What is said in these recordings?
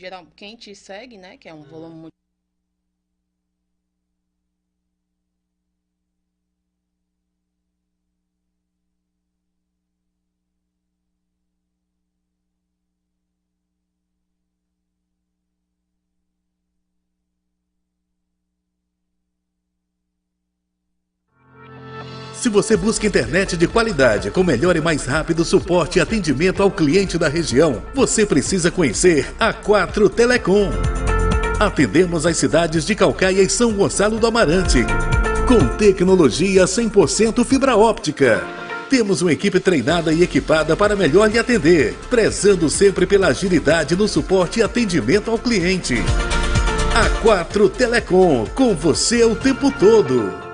geral, quem te segue, né, que é um volume muito. Se você busca internet de qualidade com melhor e mais rápido suporte e atendimento ao cliente da região, você precisa conhecer a 4 Telecom. Atendemos as cidades de Caucaia e São Gonçalo do Amarante, com tecnologia 100% fibra óptica. Temos uma equipe treinada e equipada para melhor lhe atender, prezando sempre pela agilidade no suporte e atendimento ao cliente. A 4 Telecom, com você o tempo todo.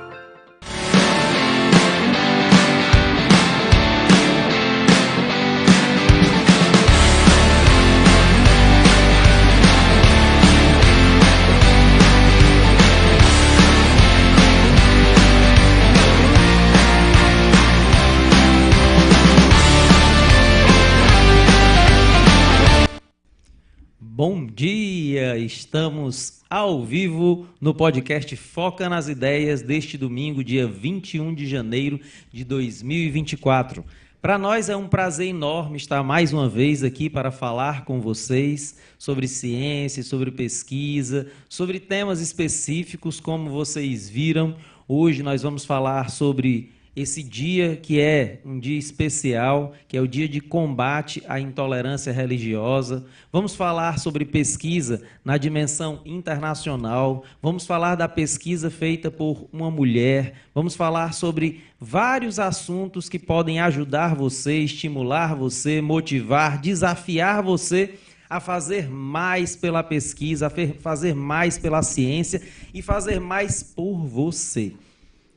Bom dia! Estamos ao vivo no podcast Foca nas Ideias deste domingo, dia 21 de janeiro de 2024. Para nós é um prazer enorme estar mais uma vez aqui para falar com vocês sobre ciência, sobre pesquisa, sobre temas específicos, como vocês viram. Hoje nós vamos falar sobre esse dia que é um dia especial, que é o dia de combate à intolerância religiosa. Vamos falar sobre pesquisa na dimensão internacional, vamos falar da pesquisa feita por uma mulher, vamos falar sobre vários assuntos que podem ajudar você, estimular você, motivar, desafiar você a fazer mais pela pesquisa, a fazer mais pela ciência e fazer mais por você.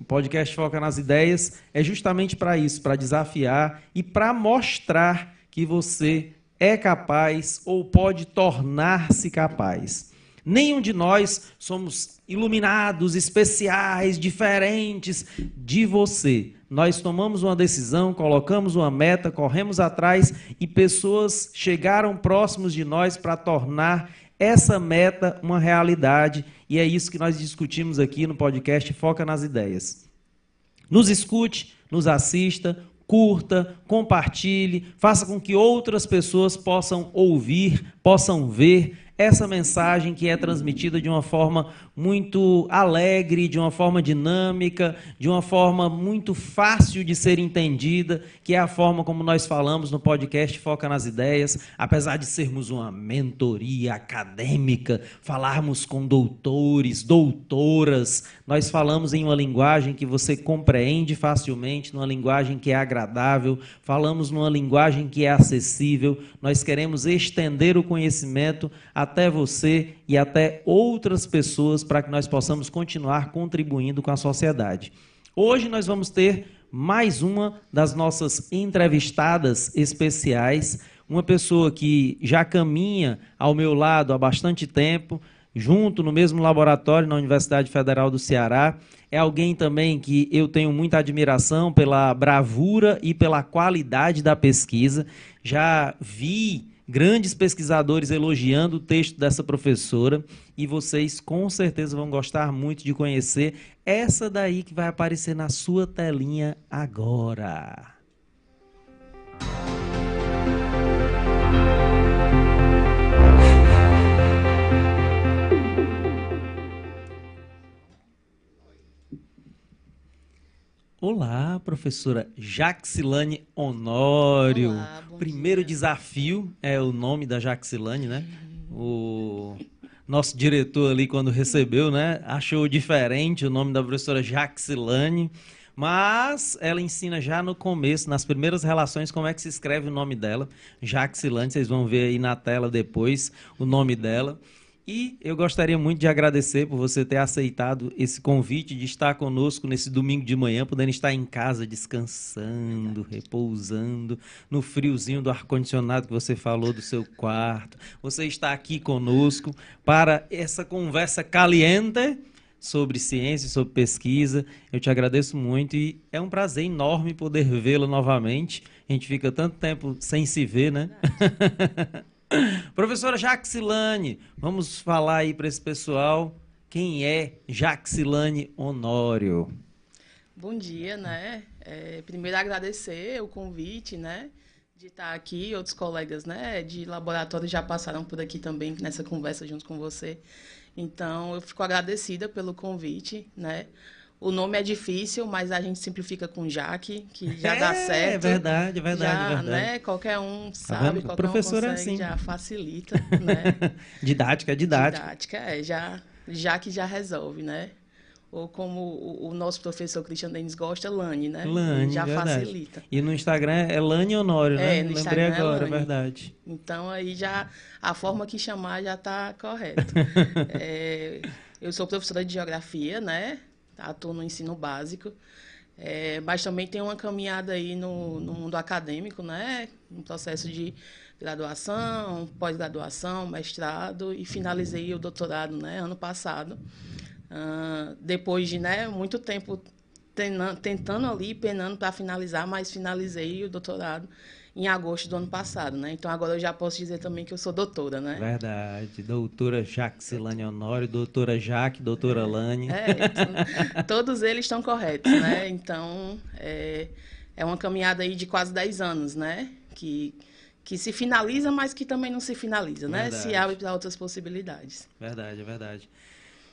O podcast Foca nas Ideias é justamente para isso, para desafiar e para mostrar que você é capaz ou pode tornar-se capaz. Nenhum de nós somos iluminados, especiais, diferentes de você. Nós tomamos uma decisão, colocamos uma meta, corremos atrás e pessoas chegaram próximos de nós para tornar essa meta uma realidade, e é isso que nós discutimos aqui no podcast Foca nas Ideias. Nos escute, nos assista, curta, compartilhe, faça com que outras pessoas possam ouvir, possam ver essa mensagem que é transmitida de uma forma muito alegre, de uma forma dinâmica, de uma forma muito fácil de ser entendida, que é a forma como nós falamos no podcast Foca nas Ideias. Apesar de sermos uma mentoria acadêmica, falarmos com doutores, doutoras, nós falamos em uma linguagem que você compreende facilmente, numa linguagem que é agradável, falamos numa linguagem que é acessível. Nós queremos estender o conhecimento até você e até outras pessoas para que nós possamos continuar contribuindo com a sociedade. Hoje nós vamos ter mais uma das nossas entrevistadas especiais, uma pessoa que já caminha ao meu lado há bastante tempo, junto no mesmo laboratório na Universidade Federal do Ceará. É alguém também que eu tenho muita admiração pela bravura e pela qualidade da pesquisa. Já vi grandes pesquisadores elogiando o texto dessa professora e vocês com certeza vão gostar muito de conhecer essa daí que vai aparecer na sua telinha agora. Olá, professora Jaxilane Honório. Olá, bom Primeiro dia. desafio é o nome da Jaxilane, né? O nosso diretor ali, quando recebeu, né, achou diferente o nome da professora Jaxilane, mas ela ensina já no começo, nas primeiras relações, como é que se escreve o nome dela. Jaxilane, vocês vão ver aí na tela depois o nome dela. E eu gostaria muito de agradecer por você ter aceitado esse convite de estar conosco nesse domingo de manhã, podendo estar em casa descansando, repousando, no friozinho do ar-condicionado que você falou do seu quarto. Você está aqui conosco para essa conversa caliente sobre ciência, sobre pesquisa. Eu te agradeço muito e é um prazer enorme poder vê-la novamente. A gente fica tanto tempo sem se ver, né? Professora Jaxilane, vamos falar aí para esse pessoal quem é Jaxilane Honório. Bom dia, né? Primeiro agradecer o convite, né? De estar aqui, outros colegas, né? De laboratório já passaram por aqui também nessa conversa junto com você. Então, eu fico agradecida pelo convite, né? O nome é difícil, mas a gente simplifica com Jaque, que já dá certo. É verdade, já, verdade. Né? Qualquer um Tá sabe, vendo? qualquer um Professor consegue, é assim. já facilita, né? Didática. Didática, já que já resolve, né? Ou como o nosso professor Christian Denis gosta, Lane, né? Lane, já verdade. facilita. E no Instagram é Lane Honório, né? No Lembrei Instagram agora, é Lane. verdade. Então aí já a forma que chamar já está correta. Eu sou professora de geografia, né? Atuo no ensino básico. Mas também tenho uma caminhada aí no mundo acadêmico, né? Um processo de graduação, pós-graduação, mestrado e finalizei o doutorado, né? Ano passado. Depois de, né, muito tempo tentando ali, penando para finalizar, mas finalizei o doutorado em agosto do ano passado, né? Então agora eu já posso dizer também que eu sou doutora, né? Verdade. Doutora Jaxilane Honório, doutora Jaque, doutora Lane. Todos eles estão corretos, né? Então é uma caminhada aí de quase 10 anos, né? Que se finaliza, mas que também não se finaliza, né? Se abre para outras possibilidades. Verdade, é verdade.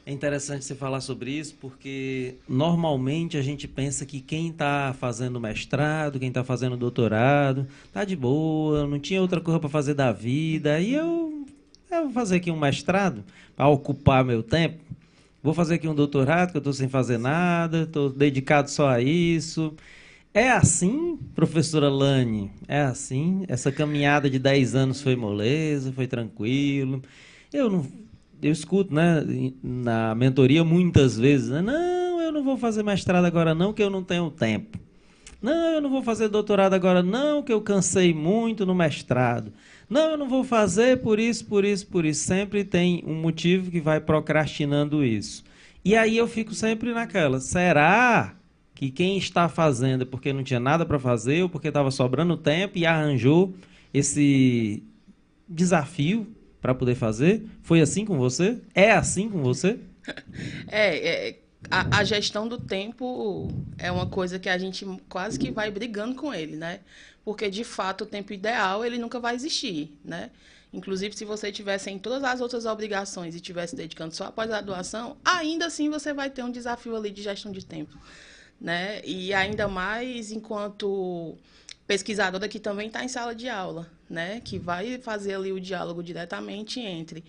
É interessante você falar sobre isso, porque normalmente a gente pensa que quem está fazendo mestrado, quem está fazendo doutorado, tá de boa, não tinha outra coisa para fazer da vida. E eu vou fazer aqui um mestrado para ocupar meu tempo. Vou fazer aqui um doutorado, que eu estou sem fazer nada, estou dedicado só a isso. É assim, professora Lane? É assim? Essa caminhada de 10 anos foi moleza, foi tranquilo? Eu escuto, né, na mentoria muitas vezes, né? Não, eu não vou fazer mestrado agora não, que eu não tenho tempo. Não, eu não vou fazer doutorado agora não, que eu cansei muito no mestrado. Não, eu não vou fazer por isso. Sempre tem um motivo que vai procrastinando isso. E aí eu fico sempre naquela, será que quem está fazendo é porque não tinha nada para fazer ou porque estava sobrando tempo e arranjou esse desafio para poder fazer? Foi assim com você? É assim com você? A gestão do tempo é uma coisa que a gente quase que vai brigando com ele, né? Porque, de fato, o tempo ideal, ele nunca vai existir, né? Inclusive, se você tivesse em todas as outras obrigações e estivesse dedicando só à pós-graduação, ainda assim você vai ter um desafio ali de gestão de tempo, né? E ainda mais enquanto pesquisadora que também está em sala de aula, né? Que vai fazer ali o diálogo diretamente entre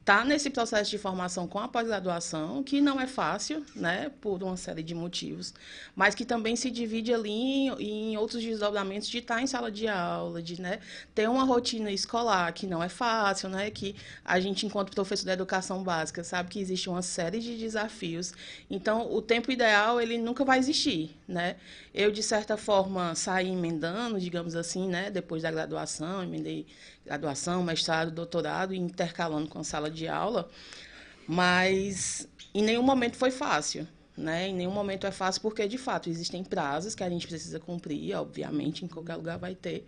tá nesse processo de formação com a pós-graduação, que não é fácil, né, por uma série de motivos, mas que também se divide ali em outros desdobramentos de estar em sala de aula, de, né, ter uma rotina escolar, que não é fácil, né, que a gente, enquanto professor da educação básica, sabe que existe uma série de desafios. Então, o tempo ideal, ele nunca vai existir, né? Eu, de certa forma, saí emendando, digamos assim, né, depois da graduação, emendei graduação, mestrado, doutorado, intercalando com a sala de aula, mas em nenhum momento foi fácil, né? Em nenhum momento é fácil porque, de fato, existem prazos que a gente precisa cumprir, obviamente, em qualquer lugar vai ter,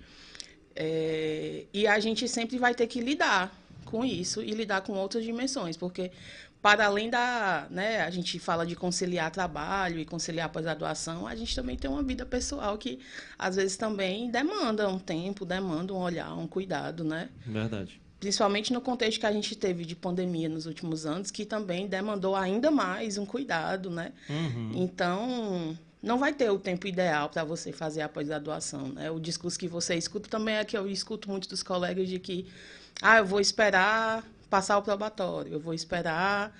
e a gente sempre vai ter que lidar com isso e lidar com outras dimensões, porque para além da, né, a gente fala de conciliar trabalho e conciliar pós-graduação, a gente também tem uma vida pessoal que, às vezes, também demanda um tempo, demanda um olhar, um cuidado, né? Verdade. Principalmente no contexto que a gente teve de pandemia nos últimos anos, que também demandou ainda mais um cuidado, né? Uhum. Então, não vai ter o tempo ideal para você fazer a pós-graduação, né? O discurso que você escuta também é que eu escuto muito dos colegas de que, eu vou esperar passar o probatório, eu vou esperar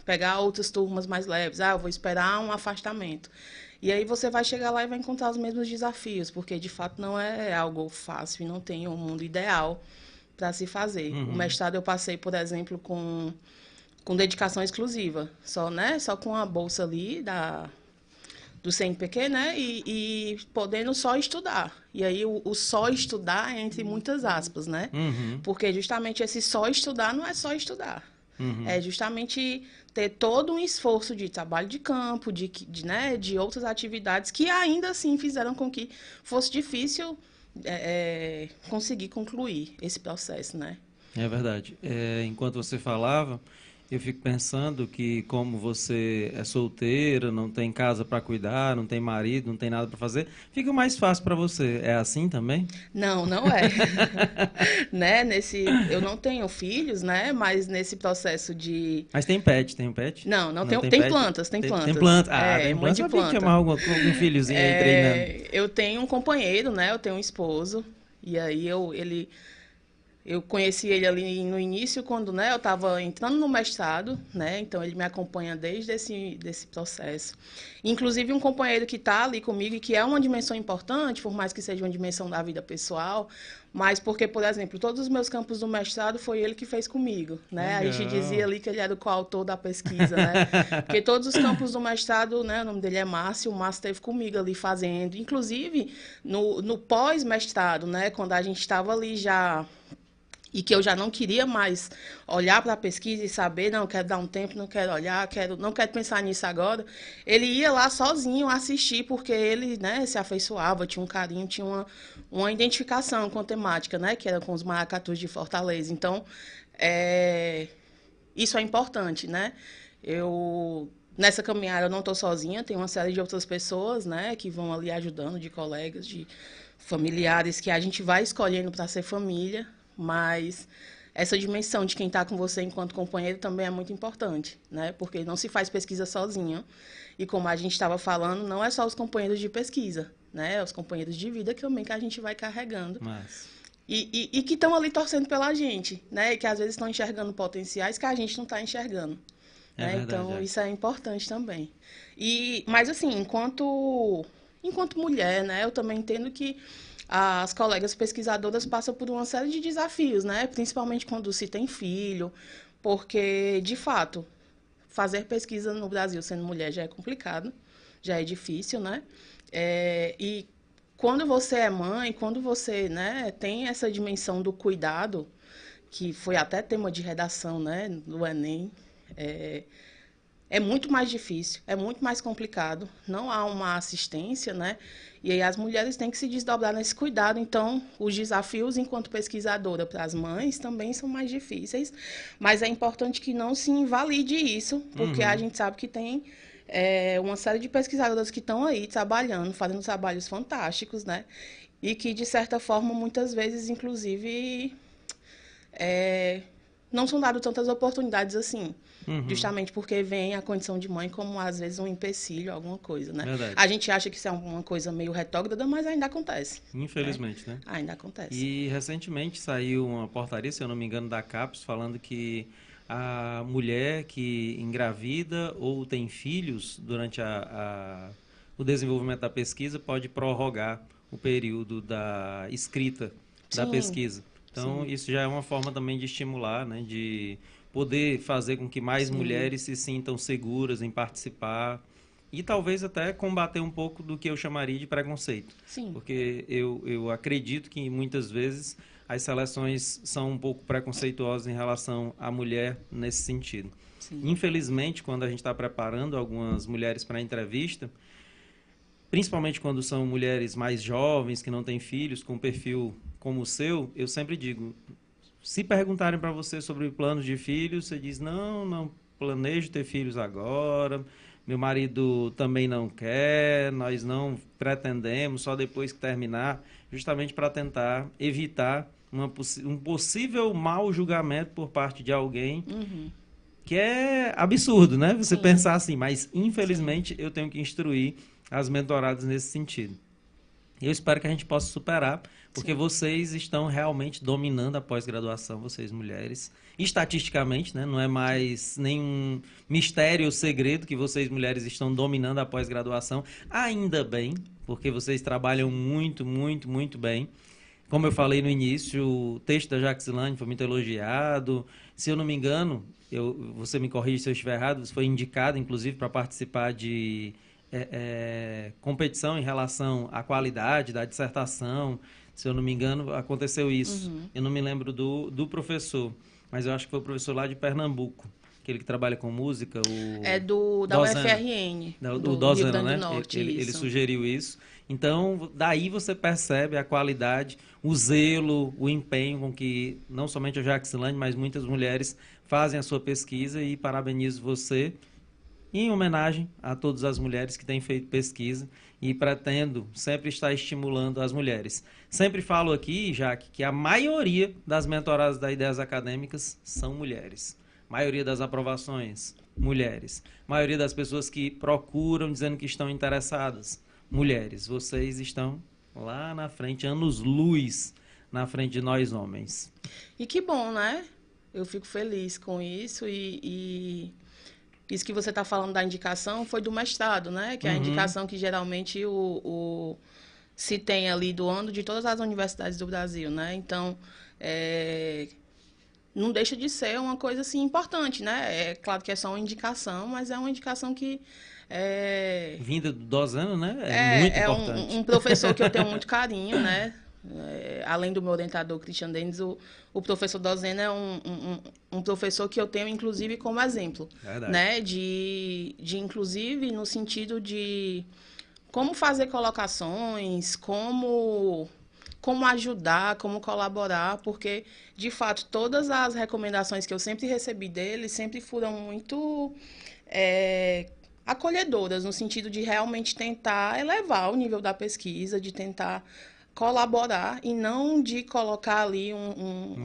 pegar outras turmas mais leves, eu vou esperar um afastamento. E aí você vai chegar lá e vai encontrar os mesmos desafios, porque, de fato, não é algo fácil e não tem um mundo ideal para se fazer. Uhum. O mestrado eu passei, por exemplo, com dedicação exclusiva, só com a bolsa ali do CNPq, né? E podendo só estudar. E aí o só estudar é entre muitas aspas, né? Uhum. Porque justamente esse só estudar não é só estudar. Uhum. É justamente ter todo um esforço de trabalho de campo, de outras atividades que ainda assim fizeram com que fosse difícil conseguir concluir esse processo, né? É verdade. Enquanto você falava, eu fico pensando que como você é solteira, não tem casa para cuidar, não tem marido, não tem nada para fazer, fica mais fácil para você. É assim também? Não, não é. Né? Eu não tenho filhos, né? Mas nesse processo de... Mas tem pet, tem um pet? Não, Não tem pet? plantas, tem plantas. Tem planta. É, tem mãe de planta. Eu planta. chamar algum filhozinho aí treinando. Eu tenho um companheiro, né? Eu tenho um esposo. E aí eu conheci ele ali no início, quando, né, eu estava entrando no mestrado, né? Então, ele me acompanha desde desse processo. Inclusive, um companheiro que está ali comigo e que é uma dimensão importante, por mais que seja uma dimensão da vida pessoal, mas porque, por exemplo, todos os meus campos do mestrado foi ele que fez comigo, né? Legal. A gente dizia ali que ele era o coautor da pesquisa, né? Porque todos os campos do mestrado, né, o nome dele é Márcio, o Márcio esteve comigo ali fazendo. Inclusive, no pós-mestrado, né, quando a gente estava ali já... E que eu já não queria mais olhar para a pesquisa e saber, não, quero dar um tempo, não quero olhar, não quero pensar nisso agora. Ele ia lá sozinho assistir, porque ele, né, se afeiçoava, tinha um carinho, tinha uma identificação com a temática, né, que era com os maracatus de Fortaleza. Então, isso é importante, né? Nessa caminhada eu não estou sozinha, tem uma série de outras pessoas, né, que vão ali ajudando, de colegas, de familiares, que a gente vai escolhendo para ser família. Mas essa dimensão de quem está com você enquanto companheiro também é muito importante, né? Porque não se faz pesquisa sozinho. E como a gente estava falando, não é só os companheiros de pesquisa, né? É os companheiros de vida que também que a gente vai carregando. E que estão ali torcendo pela gente, né? E que às vezes estão enxergando potenciais que a gente não está enxergando. Né? Verdade, então, isso é importante também. Mas, assim, enquanto mulher, né? Eu também entendo que as colegas pesquisadoras passam por uma série de desafios, né? Principalmente quando se tem filho, porque, de fato, fazer pesquisa no Brasil sendo mulher já é complicado, já é difícil, né? E quando você é mãe, quando você, né, tem essa dimensão do cuidado, que foi até tema de redação, né, do Enem, é muito mais difícil, é muito mais complicado, não há uma assistência, né? E aí as mulheres têm que se desdobrar nesse cuidado. Então, os desafios enquanto pesquisadora para as mães também são mais difíceis, mas é importante que não se invalide isso, porque a gente sabe que tem uma série de pesquisadoras que estão aí trabalhando, fazendo trabalhos fantásticos, né? E que, de certa forma, muitas vezes, inclusive, não são dadas tantas oportunidades assim. Justamente porque vem a condição de mãe como, às vezes, um empecilho, alguma coisa, né? Verdade. A gente acha que isso é uma coisa meio retrógrada, mas ainda acontece. Infelizmente, né? Ainda acontece. E, recentemente, saiu uma portaria, se eu não me engano, da CAPES, falando que a mulher que engravida ou tem filhos durante o desenvolvimento da pesquisa pode prorrogar o período da escrita da pesquisa. Então, isso já é uma forma também de estimular, né? De poder fazer com que mais mulheres se sintam seguras em participar e talvez até combater um pouco do que eu chamaria de preconceito. Sim. Porque eu acredito que muitas vezes as seleções são um pouco preconceituosas em relação à mulher nesse sentido. Sim. Infelizmente, quando a gente está preparando algumas mulheres para a entrevista, principalmente quando são mulheres mais jovens, que não têm filhos, com um perfil como o seu, eu sempre digo, se perguntarem para você sobre planos de filhos, você diz, não planejo ter filhos agora, meu marido também não quer, nós não pretendemos, só depois que terminar, justamente para tentar evitar um possível mau julgamento por parte de alguém, que é absurdo, né? Você pensar assim, mas infelizmente eu tenho que instruir as mentoradas nesse sentido. Eu espero que a gente possa superar, porque vocês estão realmente dominando a pós-graduação, vocês mulheres, estatisticamente, né? Não é mais nenhum mistério ou segredo que vocês mulheres estão dominando a pós-graduação, ainda bem, porque vocês trabalham muito, muito, muito bem. Como eu falei no início, o texto da Jaxilane foi muito elogiado. Se eu não me engano, você me corrige se eu estiver errado, você foi indicado, inclusive, para participar de competição em relação à qualidade da dissertação. Se eu não me engano, aconteceu isso. Eu não me lembro do professor, mas eu acho que foi o professor lá de Pernambuco, aquele que trabalha com música, o... É da Dozano. UFRN, Do do Rio Dozano, Grande né? do Norte, Ele isso. sugeriu isso. Então, daí você percebe a qualidade, o zelo, o empenho com que não somente a Jaxilane, mas muitas mulheres fazem a sua pesquisa, e parabenizo você em homenagem a todas as mulheres que têm feito pesquisa, e pretendo sempre estar estimulando as mulheres. Sempre falo aqui, Jaque, que a maioria das mentoradas da Ideias Acadêmicas são mulheres. Maioria das aprovações, mulheres. Maioria das pessoas que procuram dizendo que estão interessadas, mulheres. Vocês estão lá na frente, anos-luz na frente de nós homens. E que bom, né? Eu fico feliz com isso, e isso que você está falando da indicação foi do mestrado, né? Que é a indicação que geralmente se tem ali do ano de todas as universidades do Brasil, né? Então, não deixa de ser uma coisa assim importante, né? É claro que é só uma indicação, mas é uma indicação que Vinda do Dozano, né? É muito importante. Um professor que eu tenho muito carinho, né? Além do meu orientador, Christian Denis, o professor Dozano é um professor que eu tenho, inclusive, como exemplo. Verdade. Né? Inclusive, no sentido de como fazer colocações, como ajudar, como colaborar, porque, de fato, todas as recomendações que eu sempre recebi dele sempre foram muito acolhedoras, no sentido de realmente tentar elevar o nível da pesquisa, de tentar colaborar e não de colocar ali um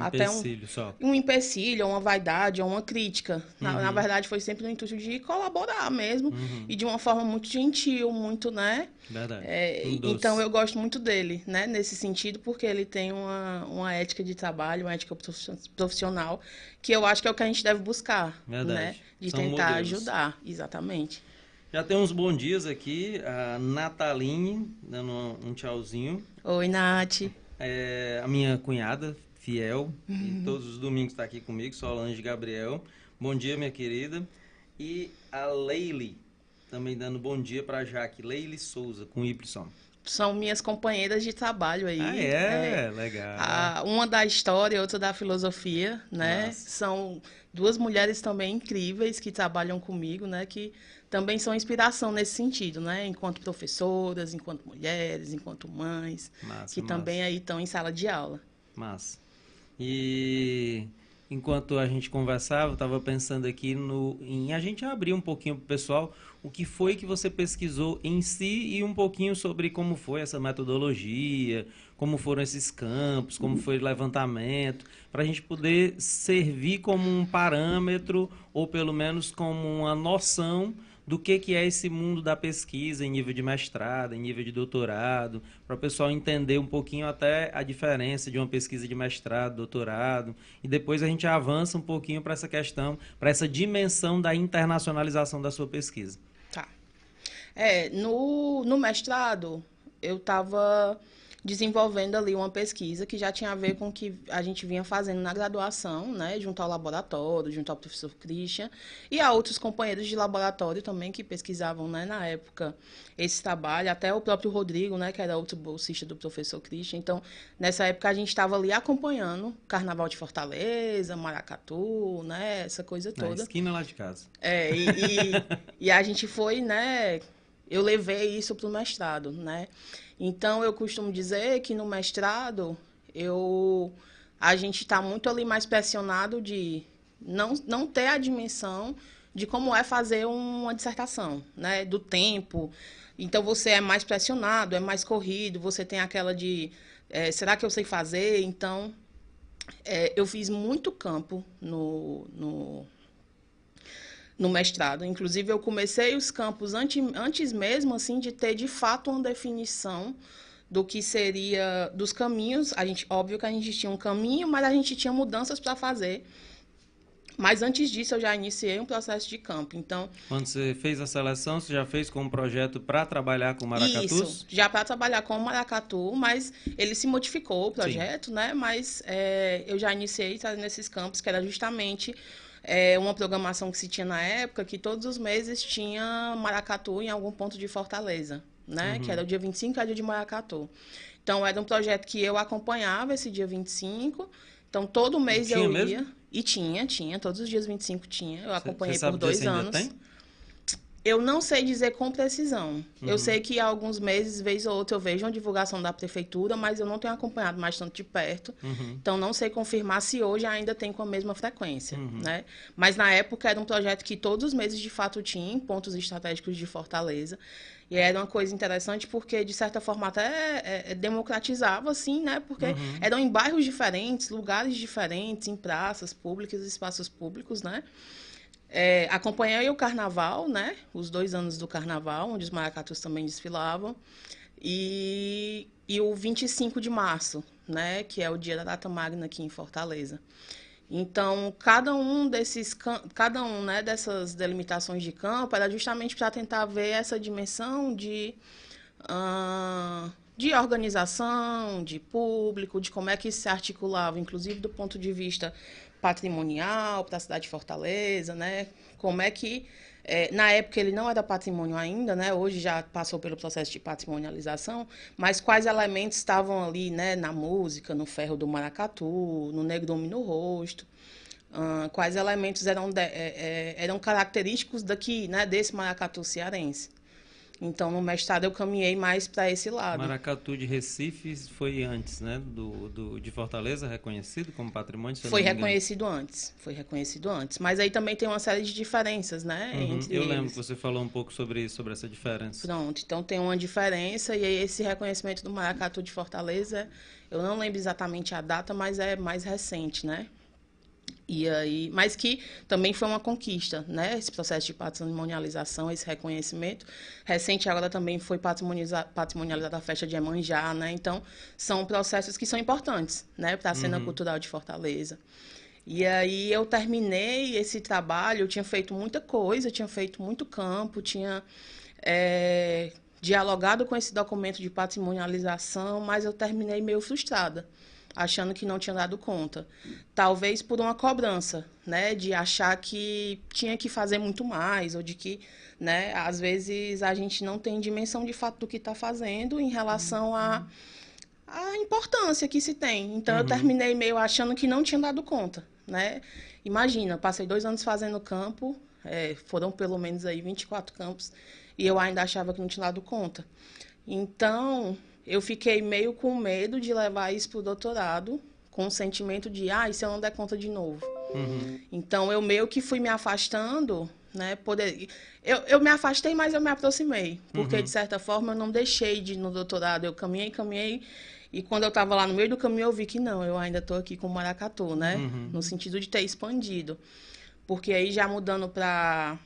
empecilho, uma vaidade, ou uma crítica. Na verdade, foi sempre no intuito de colaborar mesmo, e de uma forma muito gentil, muito, né? Verdade. Então, eu gosto muito dele, né? Nesse sentido, porque ele tem uma ética de trabalho, uma ética profissional, que eu acho que é o que a gente deve buscar, né? De São tentar modelos. Ajudar, exatamente. Já tem uns bons dias aqui, a Nataline dando um tchauzinho. Oi, Nath. A minha cunhada, fiel, e todos os domingos está aqui comigo, Solange Gabriel. Bom dia, minha querida. E a Leile, também dando bom dia para a Jaque. Leile Souza, com Y. São minhas companheiras de trabalho aí. Legal. Uma da história, outra da filosofia, né? Nossa. São duas mulheres também incríveis que trabalham comigo, né? Que também são inspiração nesse sentido, né? Enquanto professoras, enquanto mulheres, enquanto mães, que também aí estão em sala de aula. Massa. E enquanto a gente conversava, eu estava pensando aqui em a gente abrir um pouquinho para o pessoal o que foi que você pesquisou em si, e um pouquinho sobre como foi essa metodologia, como foram esses campos, como foi o levantamento, para a gente poder servir como um parâmetro, ou pelo menos como uma noção do que é esse mundo da pesquisa em nível de mestrado, em nível de doutorado, para o pessoal entender um pouquinho até a diferença de uma pesquisa de mestrado, doutorado, e depois a gente avança um pouquinho para essa questão, para essa dimensão da internacionalização da sua pesquisa. Tá. No mestrado, eu estava desenvolvendo ali uma pesquisa que já tinha a ver com o que a gente vinha fazendo na graduação, né, junto ao laboratório, junto ao professor Christian, e a outros companheiros de laboratório também que pesquisavam, né, na época, esse trabalho, até o próprio Rodrigo, né, que era outro bolsista do professor Christian. Então, nessa época, a gente estava ali acompanhando o Carnaval de Fortaleza, Maracatu, né, essa coisa toda. Na esquina lá de casa. E a gente foi, né, eu levei isso para o mestrado, né. Então, eu costumo dizer que no mestrado, a gente está muito ali mais pressionado de não ter a dimensão de como é fazer uma dissertação, né? Do tempo. Então, você é mais pressionado, é mais corrido, você tem aquela de, será que eu sei fazer? Então, eu fiz muito campo no mestrado. Inclusive, eu comecei os campos antes mesmo assim, de ter, de fato, uma definição do que seria dos caminhos. Óbvio que a gente tinha um caminho, mas a gente tinha mudanças para fazer. Mas antes disso, eu já iniciei um processo de campo. Então, quando você fez a seleção, você já fez como projeto para trabalhar com maracatus? Isso, já para trabalhar com maracatu, mas ele se modificou, o projeto, né? Mas eu já iniciei trazendo esses campos, que era justamente uma programação que se tinha na época, que todos os meses tinha maracatu em algum ponto de Fortaleza, né? Que era o dia 25, era o dia de maracatu. Então, era um projeto que eu acompanhava esse dia 25. Então, todo mês eu ia. E tinha, todos os dias 25 tinha. Eu acompanhei por dizer 2 se ainda anos. tem? Eu não sei dizer com precisão. Eu sei que há alguns meses, vez ou outra, eu vejo uma divulgação da prefeitura, mas eu não tenho acompanhado mais tanto de perto. Então, não sei confirmar se hoje ainda tem com a mesma frequência, né? Mas, na época, era um projeto que todos os meses, de fato, tinha em pontos estratégicos de Fortaleza. E era uma coisa interessante porque, de certa forma, até democratizava, assim, né? Porque eram em bairros diferentes, lugares diferentes, em praças públicas, espaços públicos, né? Acompanhei o carnaval, né? Os 2 anos do carnaval, onde os maracatus também desfilavam. E o 25 de março, né? Que é o dia da data magna aqui em Fortaleza. Então, cada um, né, dessas delimitações de campo era justamente para tentar ver essa dimensão de organização, de público, de como é que se articulava, inclusive do ponto de vista patrimonial para a cidade de Fortaleza, né? Como é que, na época ele não era patrimônio ainda, né? Hoje já passou pelo processo de patrimonialização, mas quais elementos estavam ali, né? Na música, no ferro do maracatu, no negrume no rosto, quais elementos eram característicos daqui, né? Desse maracatu cearense. Então, no mestrado, eu caminhei mais para esse lado. Maracatu de Recife foi antes, né? De Fortaleza, reconhecido como patrimônio? Foi reconhecido antes. Mas aí também tem uma série de diferenças, né? Entre eu eles. lembro que você falou um pouco sobre isso, sobre essa diferença. Pronto, então tem uma diferença, e aí esse reconhecimento do maracatu de Fortaleza, eu não lembro exatamente a data, mas é mais recente, né? E aí, mas que também foi uma conquista, né? Esse processo de patrimonialização, esse reconhecimento. Recente agora também foi patrimonializada a festa de Iemanjá, né? Então, são processos que são importantes, né? Para a cena cultural de Fortaleza. E aí eu terminei esse trabalho, eu tinha feito muita coisa, tinha feito muito campo, tinha dialogado com esse documento de patrimonialização, mas eu terminei meio frustrada, achando que não tinha dado conta. Talvez por uma cobrança, né, de achar que tinha que fazer muito mais, ou de que, né, às vezes a gente não tem dimensão de fato do que está fazendo em relação à importância que se tem. Então, eu terminei meio achando que não tinha dado conta, né? Imagina, passei 2 anos fazendo campo, foram pelo menos aí 24 campos, e eu ainda achava que não tinha dado conta. Então, eu fiquei meio com medo de levar isso para o doutorado, com o sentimento de, e se eu não der conta de novo? Então, eu meio que fui me afastando, né? Eu me afastei, mas eu me aproximei, porque, de certa forma, eu não deixei de ir no doutorado. Eu caminhei, e quando eu estava lá no meio do caminho, eu vi que não, eu ainda estou aqui com o maracatu, né? No sentido de ter expandido. Porque aí, já mudando para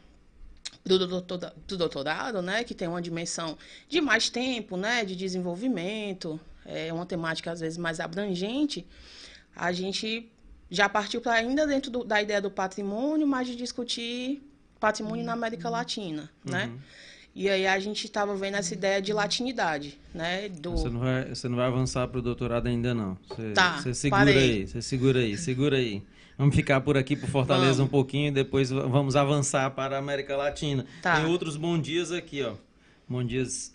do doutorado, né, que tem uma dimensão de mais tempo, né, de desenvolvimento, uma temática às vezes mais abrangente, a gente já partiu para ainda dentro da ideia do patrimônio, mas de discutir patrimônio na América Latina, né? E aí a gente estava vendo essa ideia de latinidade, né? Você não vai avançar para o doutorado ainda não. Você segura aí. Vamos ficar por aqui, por Fortaleza, um pouquinho, e depois vamos avançar para a América Latina. Tá. Tem outros bom dias aqui, ó. Bom dias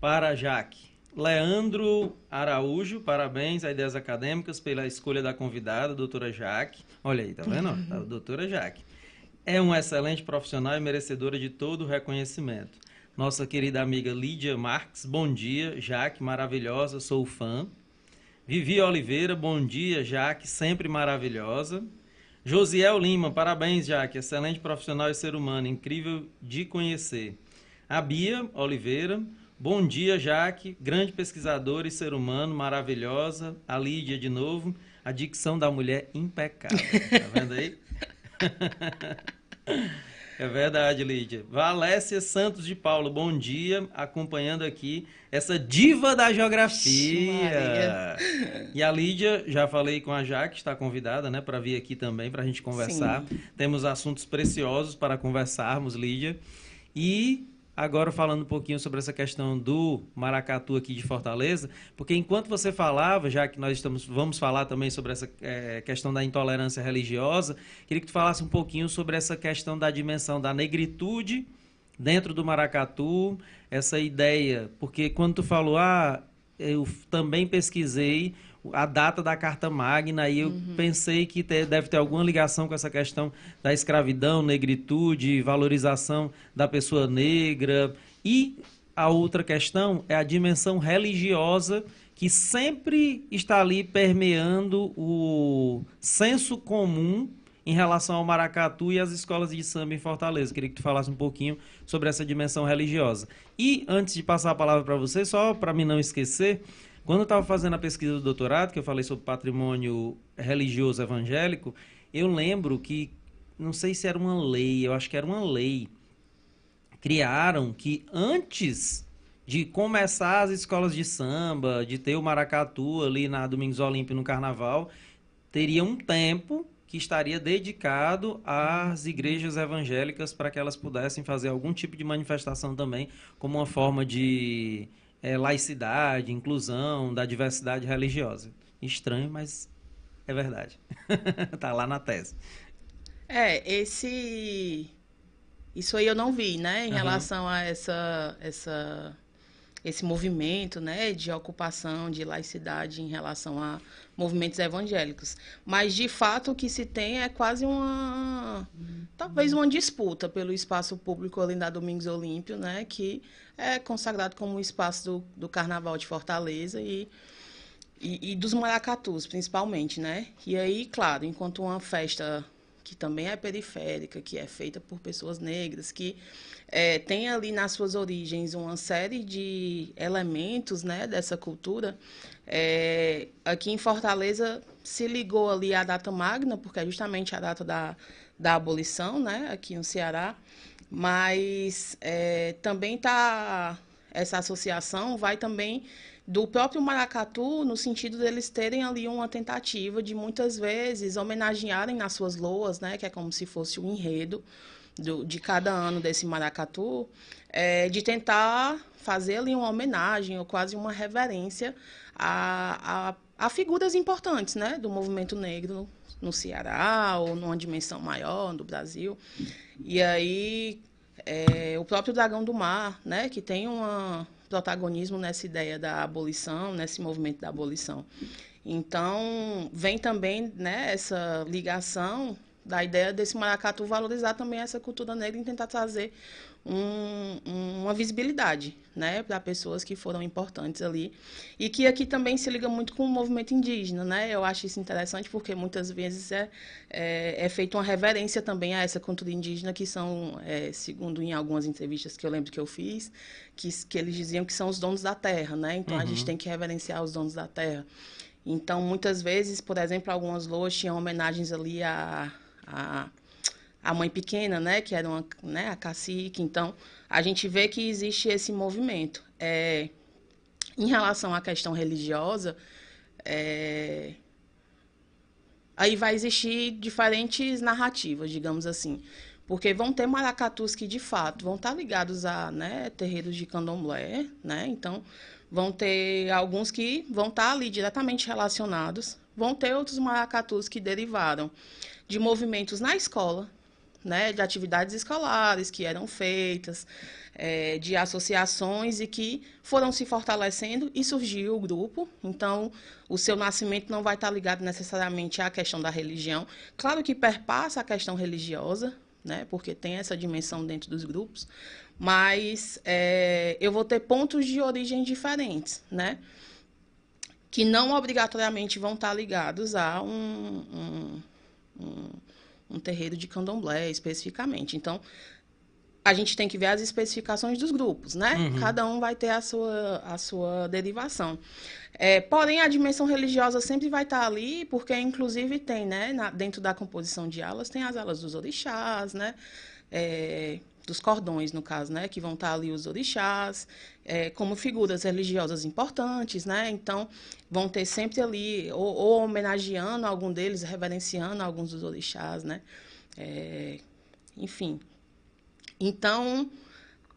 para Jaque. Leandro Araújo, parabéns a Ideias Acadêmicas pela escolha da convidada, doutora Jaque. Olha aí, tá vendo? A doutora Jaque. É uma excelente profissional e merecedora de todo o reconhecimento. Nossa querida amiga Lídia Marques, bom dia. Jaque, maravilhosa, sou fã. Vivi Oliveira, bom dia, Jaque, sempre maravilhosa. Josiel Lima, parabéns, Jaque, excelente profissional e ser humano, incrível de conhecer. A Bia Oliveira, bom dia, Jaque, grande pesquisadora e ser humano, maravilhosa. A Lídia, de novo, a dicção da mulher impecável. Tá vendo aí? É verdade, Lídia. Valécia Santos de Paulo, bom dia, acompanhando aqui essa diva da geografia. E a Lídia, já falei com a Jaque, está convidada, né, para vir aqui também, para a gente conversar. Sim. Temos assuntos preciosos para conversarmos, Lídia. E agora falando um pouquinho sobre essa questão do maracatu aqui de Fortaleza, porque enquanto você falava, já que nós vamos falar também sobre essa questão da intolerância religiosa, queria que tu falasse um pouquinho sobre essa questão da dimensão da negritude dentro do maracatu, essa ideia, porque quando tu falou, eu também pesquisei a data da Carta Magna, e eu pensei que deve ter alguma ligação com essa questão da escravidão, negritude, valorização da pessoa negra. E a outra questão é a dimensão religiosa, que sempre está ali permeando o senso comum em relação ao maracatu e às escolas de samba em Fortaleza. Queria que tu falasse um pouquinho sobre essa dimensão religiosa. E, antes de passar a palavra para você, só para mim não esquecer, quando eu estava fazendo a pesquisa do doutorado, que eu falei sobre patrimônio religioso evangélico, eu lembro que, não sei se era uma lei, eu acho que era uma lei, criaram que antes de começar as escolas de samba, de ter o maracatu ali na Domingos Olímpio no Carnaval, teria um tempo que estaria dedicado às igrejas evangélicas para que elas pudessem fazer algum tipo de manifestação também, como uma forma de laicidade, inclusão, da diversidade religiosa. Estranho, mas é verdade. Está lá na tese. Isso aí eu não vi, né, em relação a esse movimento, né, de ocupação, de laicidade em relação a movimentos evangélicos. Mas, de fato, o que se tem é quase talvez uma disputa pelo espaço público ali na Domingos Olímpio, né, que é consagrado como o espaço do Carnaval de Fortaleza e dos maracatus, principalmente, né? E aí, claro, enquanto uma festa que também é periférica, que é feita por pessoas negras, que tem ali nas suas origens uma série de elementos, né, dessa cultura. Aqui em Fortaleza se ligou ali à data magna, porque é justamente a data da abolição, né, aqui no Ceará, mas também essa associação vai também do próprio maracatu, no sentido deles terem ali uma tentativa de, muitas vezes, homenagearem nas suas loas, né, que é como se fosse o enredo de cada ano desse maracatu, de tentar fazer ali uma homenagem ou quase uma reverência a figuras importantes, né, do movimento negro no Ceará ou numa dimensão maior do Brasil. E aí o próprio Dragão do Mar, né, que tem protagonismo nessa ideia da abolição, nesse movimento da abolição. Então, vem também, né, essa ligação da ideia desse maracatu valorizar também essa cultura negra e tentar trazer uma visibilidade, né, para pessoas que foram importantes ali. E que aqui também se liga muito com o movimento indígena, né? Eu acho isso interessante porque muitas vezes é feita uma reverência também a essa cultura indígena, que são, segundo em algumas entrevistas que eu lembro que eu fiz, que eles diziam que são os donos da terra, né? Então, a gente tem que reverenciar os donos da terra. Então, muitas vezes, por exemplo, algumas lojas tinham homenagens ali a mãe pequena, né, que era a cacique. Então, a gente vê que existe esse movimento. Em relação à questão religiosa, aí vai existir diferentes narrativas, digamos assim. Porque vão ter maracatus que, de fato, vão estar ligados a, né, terreiros de candomblé, né? Então, vão ter alguns que vão estar ali diretamente relacionados. Vão ter outros maracatus que derivaram de movimentos na escola, né, de atividades escolares que eram feitas, de associações e que foram se fortalecendo e surgiu o grupo. Então, o seu nascimento não vai estar ligado necessariamente à questão da religião. Claro que perpassa a questão religiosa, né, porque tem essa dimensão dentro dos grupos, mas eu vou ter pontos de origem diferentes, né, que não obrigatoriamente vão estar ligados a um terreiro de candomblé, especificamente. Então, a gente tem que ver as especificações dos grupos, né? Cada um vai ter a sua derivação. Porém, a dimensão religiosa sempre vai estar ali, porque, inclusive, tem, né, dentro da composição de alas, tem as alas dos orixás, né? Dos cordões, no caso, né? Que vão estar ali os orixás, como figuras religiosas importantes, né? Então, vão ter sempre ali, ou homenageando algum deles, reverenciando alguns dos orixás, né? Enfim. Então,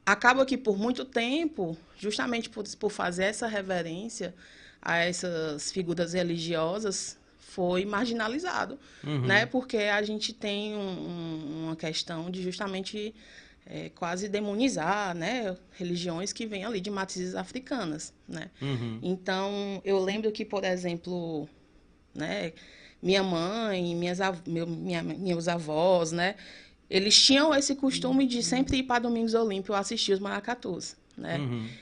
acaba que por muito tempo, justamente por fazer essa reverência a essas figuras religiosas, foi marginalizado, né? Porque a gente tem uma questão de justamente quase demonizar, né, religiões que vêm ali de matrizes africanas, né? Então, eu lembro que, por exemplo, né, minha mãe, meus avós, né, eles tinham esse costume de sempre ir para Domingos Olímpio assistir os maracatus, né?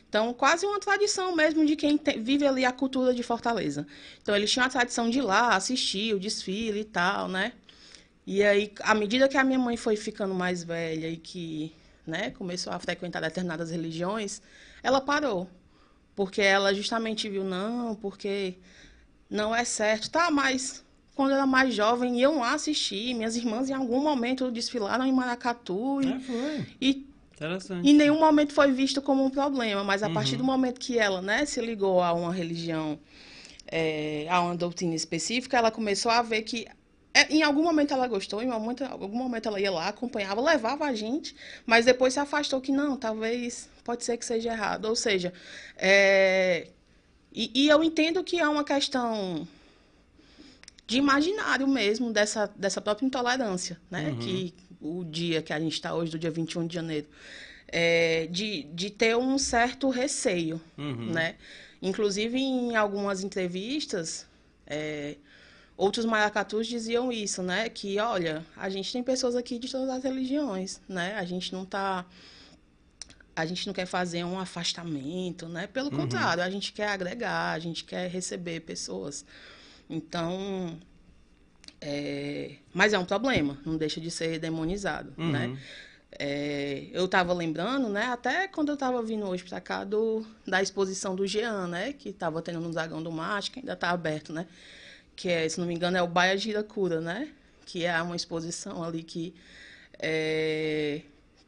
Então, quase uma tradição mesmo de quem vive ali a cultura de Fortaleza. Então, eles tinham a tradição de ir lá assistir o desfile e tal, né? E aí, à medida que a minha mãe foi ficando mais velha e que, né, começou a frequentar determinadas religiões, ela parou. Porque ela justamente viu, não, porque não é certo. Tá, mas quando eu era mais jovem, iam lá assistir. Minhas irmãs, em algum momento, desfilaram em Maracatu. Foi. E Interessante. em nenhum momento foi visto como um problema. Mas a partir do momento que ela, né, se ligou a uma religião, a uma doutrina específica, ela começou a ver que em algum momento ela gostou, em algum momento ela ia lá, acompanhava, levava a gente, mas depois se afastou que não, talvez, pode ser que seja errado. Ou seja, e eu entendo que é uma questão de imaginário mesmo dessa própria intolerância, né? Que o dia que a gente está hoje, do dia 21 de janeiro, de ter um certo receio, né? Inclusive, em algumas entrevistas, outros maracatus diziam isso, né? Que, olha, a gente tem pessoas aqui de todas as religiões, né? A gente não quer fazer um afastamento, né? Pelo contrário, a gente quer agregar, a gente quer receber pessoas. Então, mas é um problema, não deixa de ser demonizado, né? Eu estava lembrando, né? Até quando eu estava vindo hoje para cá da exposição do Jean, né? Que estava tendo no Dragão do Mate, que ainda está aberto, né? Que se não me engano, é o Baia de Iracura, né? Que é uma exposição ali que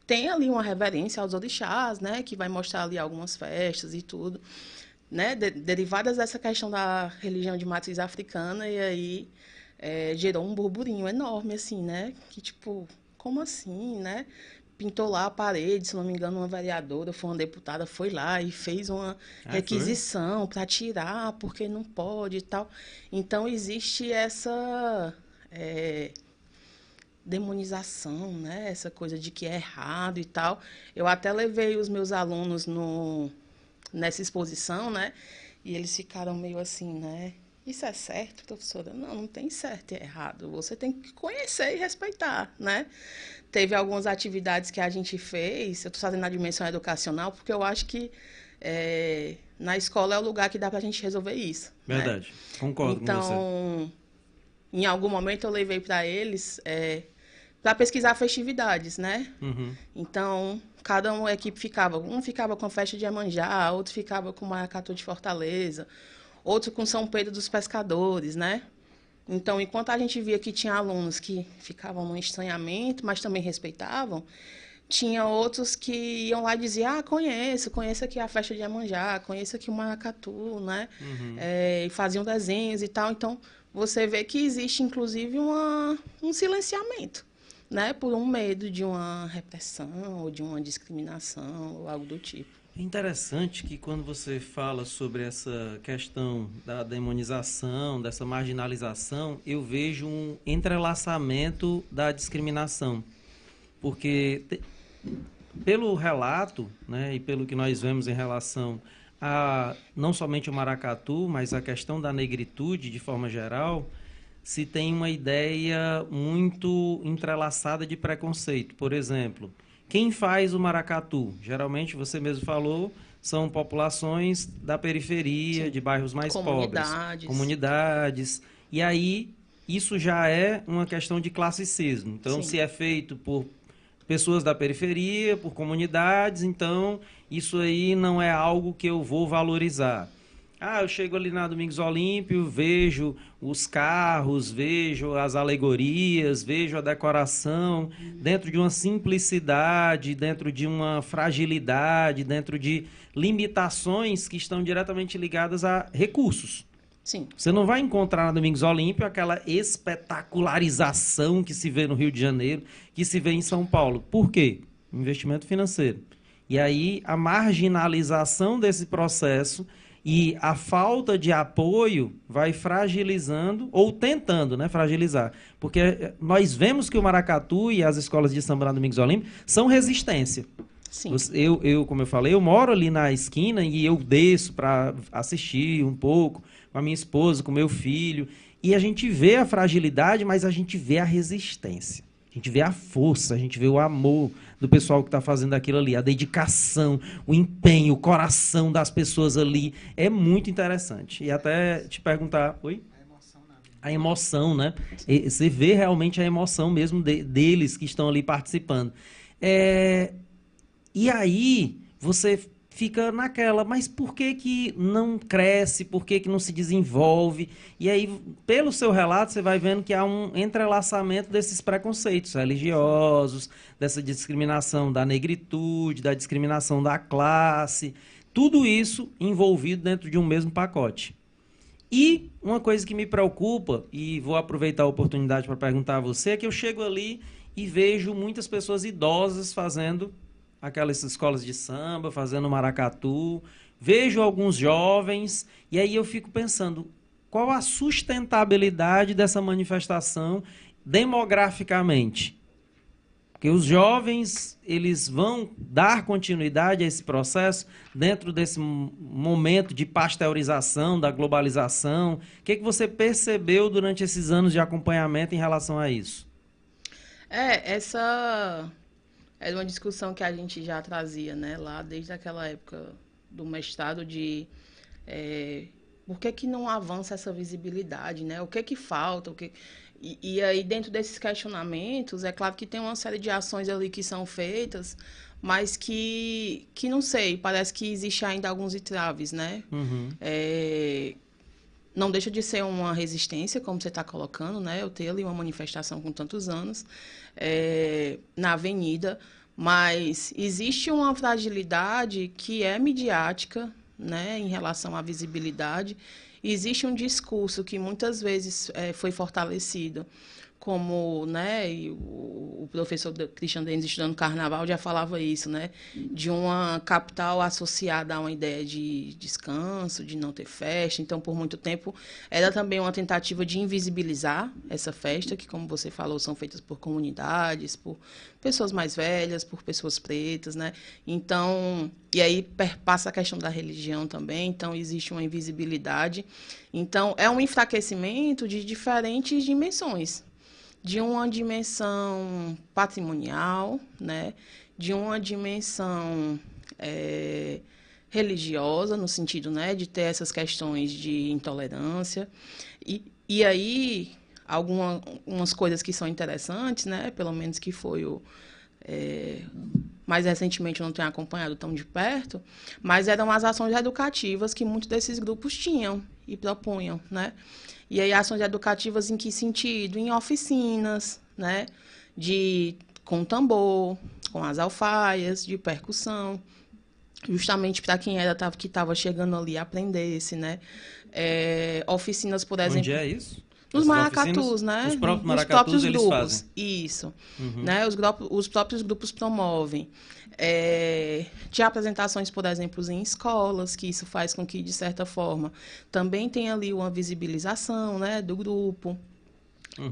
tem ali uma reverência aos orixás, né? Que vai mostrar ali algumas festas e tudo, né? Derivadas dessa questão da religião de matriz africana, e aí gerou um burburinho enorme, assim, né? Que, tipo, como assim, né? Pintou lá a parede, se não me engano, uma vereadora, foi uma deputada, foi lá e fez uma requisição para tirar, porque não pode e tal. Então, existe essa demonização, né? Essa coisa de que é errado e tal. Eu até levei os meus alunos nessa exposição, né? E eles ficaram meio assim, né? Isso é certo, professora? Não, não tem certo e errado. Você tem que conhecer e respeitar, né? Teve algumas atividades que a gente fez, eu estou fazendo na dimensão educacional, porque eu acho que na escola é o lugar que dá para a gente resolver isso. Verdade, né? Concordo com você. Então, em algum momento eu levei para eles para pesquisar festividades, né? Então, cada uma equipe ficava com a festa de Iemanjá, outro ficava com o Maracatu de Fortaleza, outro com São Pedro dos Pescadores, né? Então, enquanto a gente via que tinha alunos que ficavam no estranhamento, mas também respeitavam, tinha outros que iam lá e diziam, conheço aqui a festa de Iemanjá, conheço aqui o Maracatu, né? E faziam desenhos e tal. Então, você vê que existe, inclusive, um silenciamento, né? Por um medo de uma repressão ou de uma discriminação ou algo do tipo. É interessante que quando você fala sobre essa questão da demonização, dessa marginalização, eu vejo um entrelaçamento da discriminação. Porque, pelo relato, né, e pelo que nós vemos em relação a não somente o maracatu, mas a questão da negritude de forma geral, se tem uma ideia muito entrelaçada de preconceito. Por exemplo, quem faz o maracatu? Geralmente, você mesmo falou, são populações da periferia, sim, de bairros mais pobres. Comunidades. E aí, isso já é uma questão de classicismo. Então, sim, se é feito por pessoas da periferia, por comunidades, então isso aí não é algo que eu vou valorizar. Eu chego ali na Domingos Olímpio, vejo os carros, vejo as alegorias, vejo a decoração, dentro de uma simplicidade, dentro de uma fragilidade, dentro de limitações que estão diretamente ligadas a recursos. Sim. Você não vai encontrar na Domingos Olímpio aquela espetacularização que se vê no Rio de Janeiro, que se vê em São Paulo. Por quê? Investimento financeiro. E aí a marginalização desse processo E a falta de apoio vai fragilizando, ou tentando, né, fragilizar. Porque nós vemos que o maracatu e as escolas de samba na Domingos Olímpio são resistência. Sim. Como eu falei, eu moro ali na esquina e eu desço para assistir um pouco com a minha esposa, com o meu filho. E a gente vê a fragilidade, mas a gente vê a resistência. A gente vê a força, a gente vê o amor do pessoal que está fazendo aquilo ali, a dedicação, o empenho, o coração das pessoas ali. É muito interessante. E até te perguntar... Oi? A emoção, né? Você vê realmente a emoção mesmo deles que estão ali participando. E aí você fica naquela, mas por que que não cresce, por que que não se desenvolve? E aí, pelo seu relato, você vai vendo que há um entrelaçamento desses preconceitos religiosos, dessa discriminação da negritude, da discriminação da classe, tudo isso envolvido dentro de um mesmo pacote. E uma coisa que me preocupa, e vou aproveitar a oportunidade para perguntar a você, é que eu chego ali e vejo muitas pessoas idosas fazendo aquelas escolas de samba, fazendo maracatu, vejo alguns jovens, e aí eu fico pensando, qual a sustentabilidade dessa manifestação demograficamente? Porque os jovens, eles vão dar continuidade a esse processo dentro desse momento de pasteurização, da globalização. O que você percebeu durante esses anos de acompanhamento em relação a isso? Essa era uma discussão que a gente já trazia, né, lá desde aquela época do mestrado de por que não avança essa visibilidade, né? O que falta? E aí, dentro desses questionamentos, é claro que tem uma série de ações ali que são feitas, mas que não sei, parece que existe ainda alguns entraves, né? Uhum. Não deixa de ser uma resistência, como você está colocando, né? Eu ter ali uma manifestação com tantos anos na avenida, mas existe uma fragilidade que é midiática, né, em relação à visibilidade. Existe um discurso que muitas vezes foi fortalecido, como, né, e o professor Christian Denis, estudando carnaval, já falava isso, né, de uma capital associada a uma ideia de descanso, de não ter festa. Então, por muito tempo, era também uma tentativa de invisibilizar essa festa, que, como você falou, são feitas por comunidades, por pessoas mais velhas, por pessoas pretas, né. Então, e aí perpassa a questão da religião também, então existe uma invisibilidade. Então, é um enfraquecimento de diferentes dimensões. De uma dimensão patrimonial, né? De uma dimensão religiosa, no sentido, né, de ter essas questões de intolerância. E aí, algumas coisas que são interessantes, né? Pelo menos que foi mais recentemente eu não tenho acompanhado tão de perto, mas eram as ações educativas que muitos desses grupos tinham e propunham, né? E aí, ações educativas em que sentido? Em oficinas, né? Com tambor, com as alfaias, de percussão, justamente para quem que estava chegando ali aprendesse, né? Oficinas, por exemplo... Onde é isso? Nos maracatus, né? Os próprios maracatus eles grupos. fazem. Isso. Uhum. Né? Os próprios grupos promovem. De apresentações, por exemplo, em escolas, que isso faz com que, de certa forma, também tenha ali uma visibilização, né, do grupo. Uhum.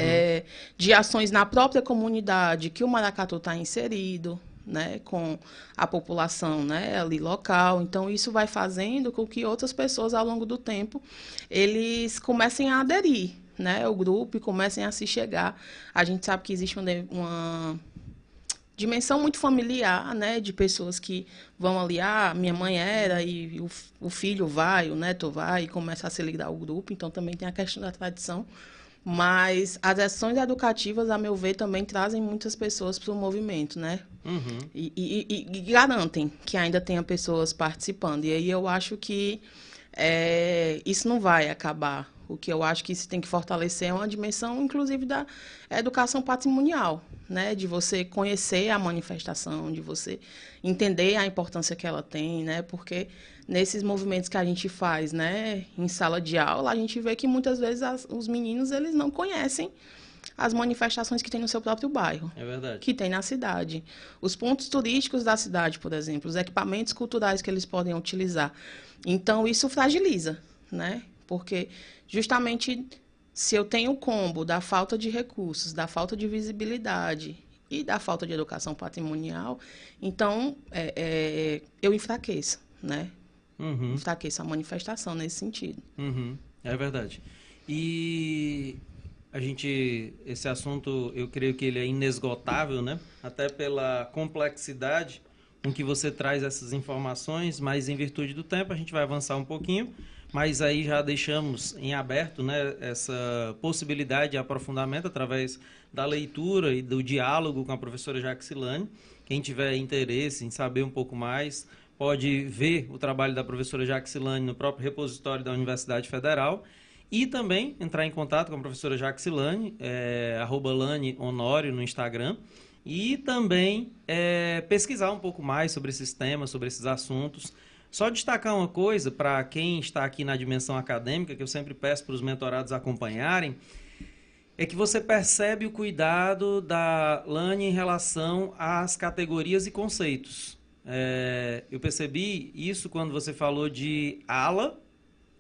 De ações na própria comunidade que o maracatu está inserido, né, com a população, né, ali local. Então, isso vai fazendo com que outras pessoas, ao longo do tempo, eles comecem a aderir, né, ao grupo e comecem a se chegar. A gente sabe que existe uma dimensão muito familiar, né, de pessoas que vão ali, minha mãe era, e o filho vai, o neto vai, e começa a se ligar ao grupo. Então, também tem a questão da tradição. Mas as ações educativas, a meu ver, também trazem muitas pessoas para o movimento, né? Uhum. E garantem que ainda tenha pessoas participando. E aí eu acho que isso não vai acabar. O que eu acho que isso tem que fortalecer é uma dimensão, inclusive, da educação patrimonial, né? De você conhecer a manifestação, de você entender a importância que ela tem, né? Porque nesses movimentos que a gente faz, né, em sala de aula, a gente vê que muitas vezes os meninos eles não conhecem as manifestações que tem no seu próprio bairro. É verdade. Que tem na cidade. Os pontos turísticos da cidade, por exemplo, os equipamentos culturais que eles podem utilizar. Então, isso fragiliza, né? Porque, justamente, se eu tenho o combo da falta de recursos, da falta de visibilidade e da falta de educação patrimonial, então, eu enfraqueço, né? Enfraqueço a manifestação nesse sentido. É verdade. E esse assunto, eu creio que ele é inesgotável, né? Até pela complexidade com que você traz essas informações, mas em virtude do tempo a gente vai avançar um pouquinho, mas aí já deixamos em aberto, né, essa possibilidade de aprofundamento através da leitura e do diálogo com a professora Jaxilane. Quem tiver interesse em saber um pouco mais, pode ver o trabalho da professora Jaxilane no próprio repositório da Universidade Federal e também entrar em contato com a professora Jaxilane, @LaneHonório no Instagram, e também pesquisar um pouco mais sobre esses temas, sobre esses assuntos. Só destacar uma coisa para quem está aqui na dimensão acadêmica, que eu sempre peço para os mentorados acompanharem, é que você percebe o cuidado da Lane em relação às categorias e conceitos. Eu percebi isso quando você falou de ala,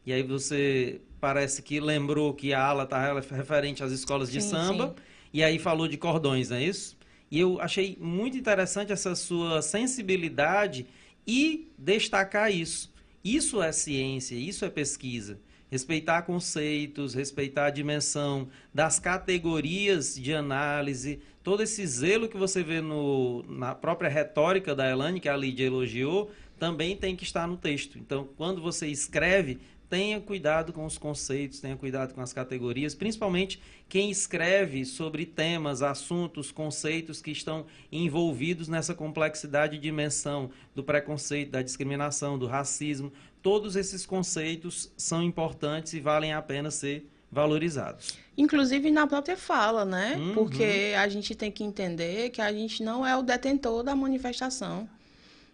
e aí você parece que lembrou que a ala está referente às escolas de samba, sim. E aí falou de cordões, não é isso? E eu achei muito interessante essa sua sensibilidade e destacar isso. Isso é ciência, isso é pesquisa. Respeitar conceitos, respeitar a dimensão das categorias de análise, todo esse zelo que você vê na própria retórica da Elaine, que a Lídia elogiou, também tem que estar no texto. Então, quando você escreve, tenha cuidado com os conceitos, tenha cuidado com as categorias, principalmente quem escreve sobre temas, assuntos, conceitos que estão envolvidos nessa complexidade e dimensão do preconceito, da discriminação, do racismo. Todos esses conceitos são importantes e valem a pena ser valorizados. Inclusive na própria fala, né? Porque a gente tem que entender que a gente não é o detentor da manifestação,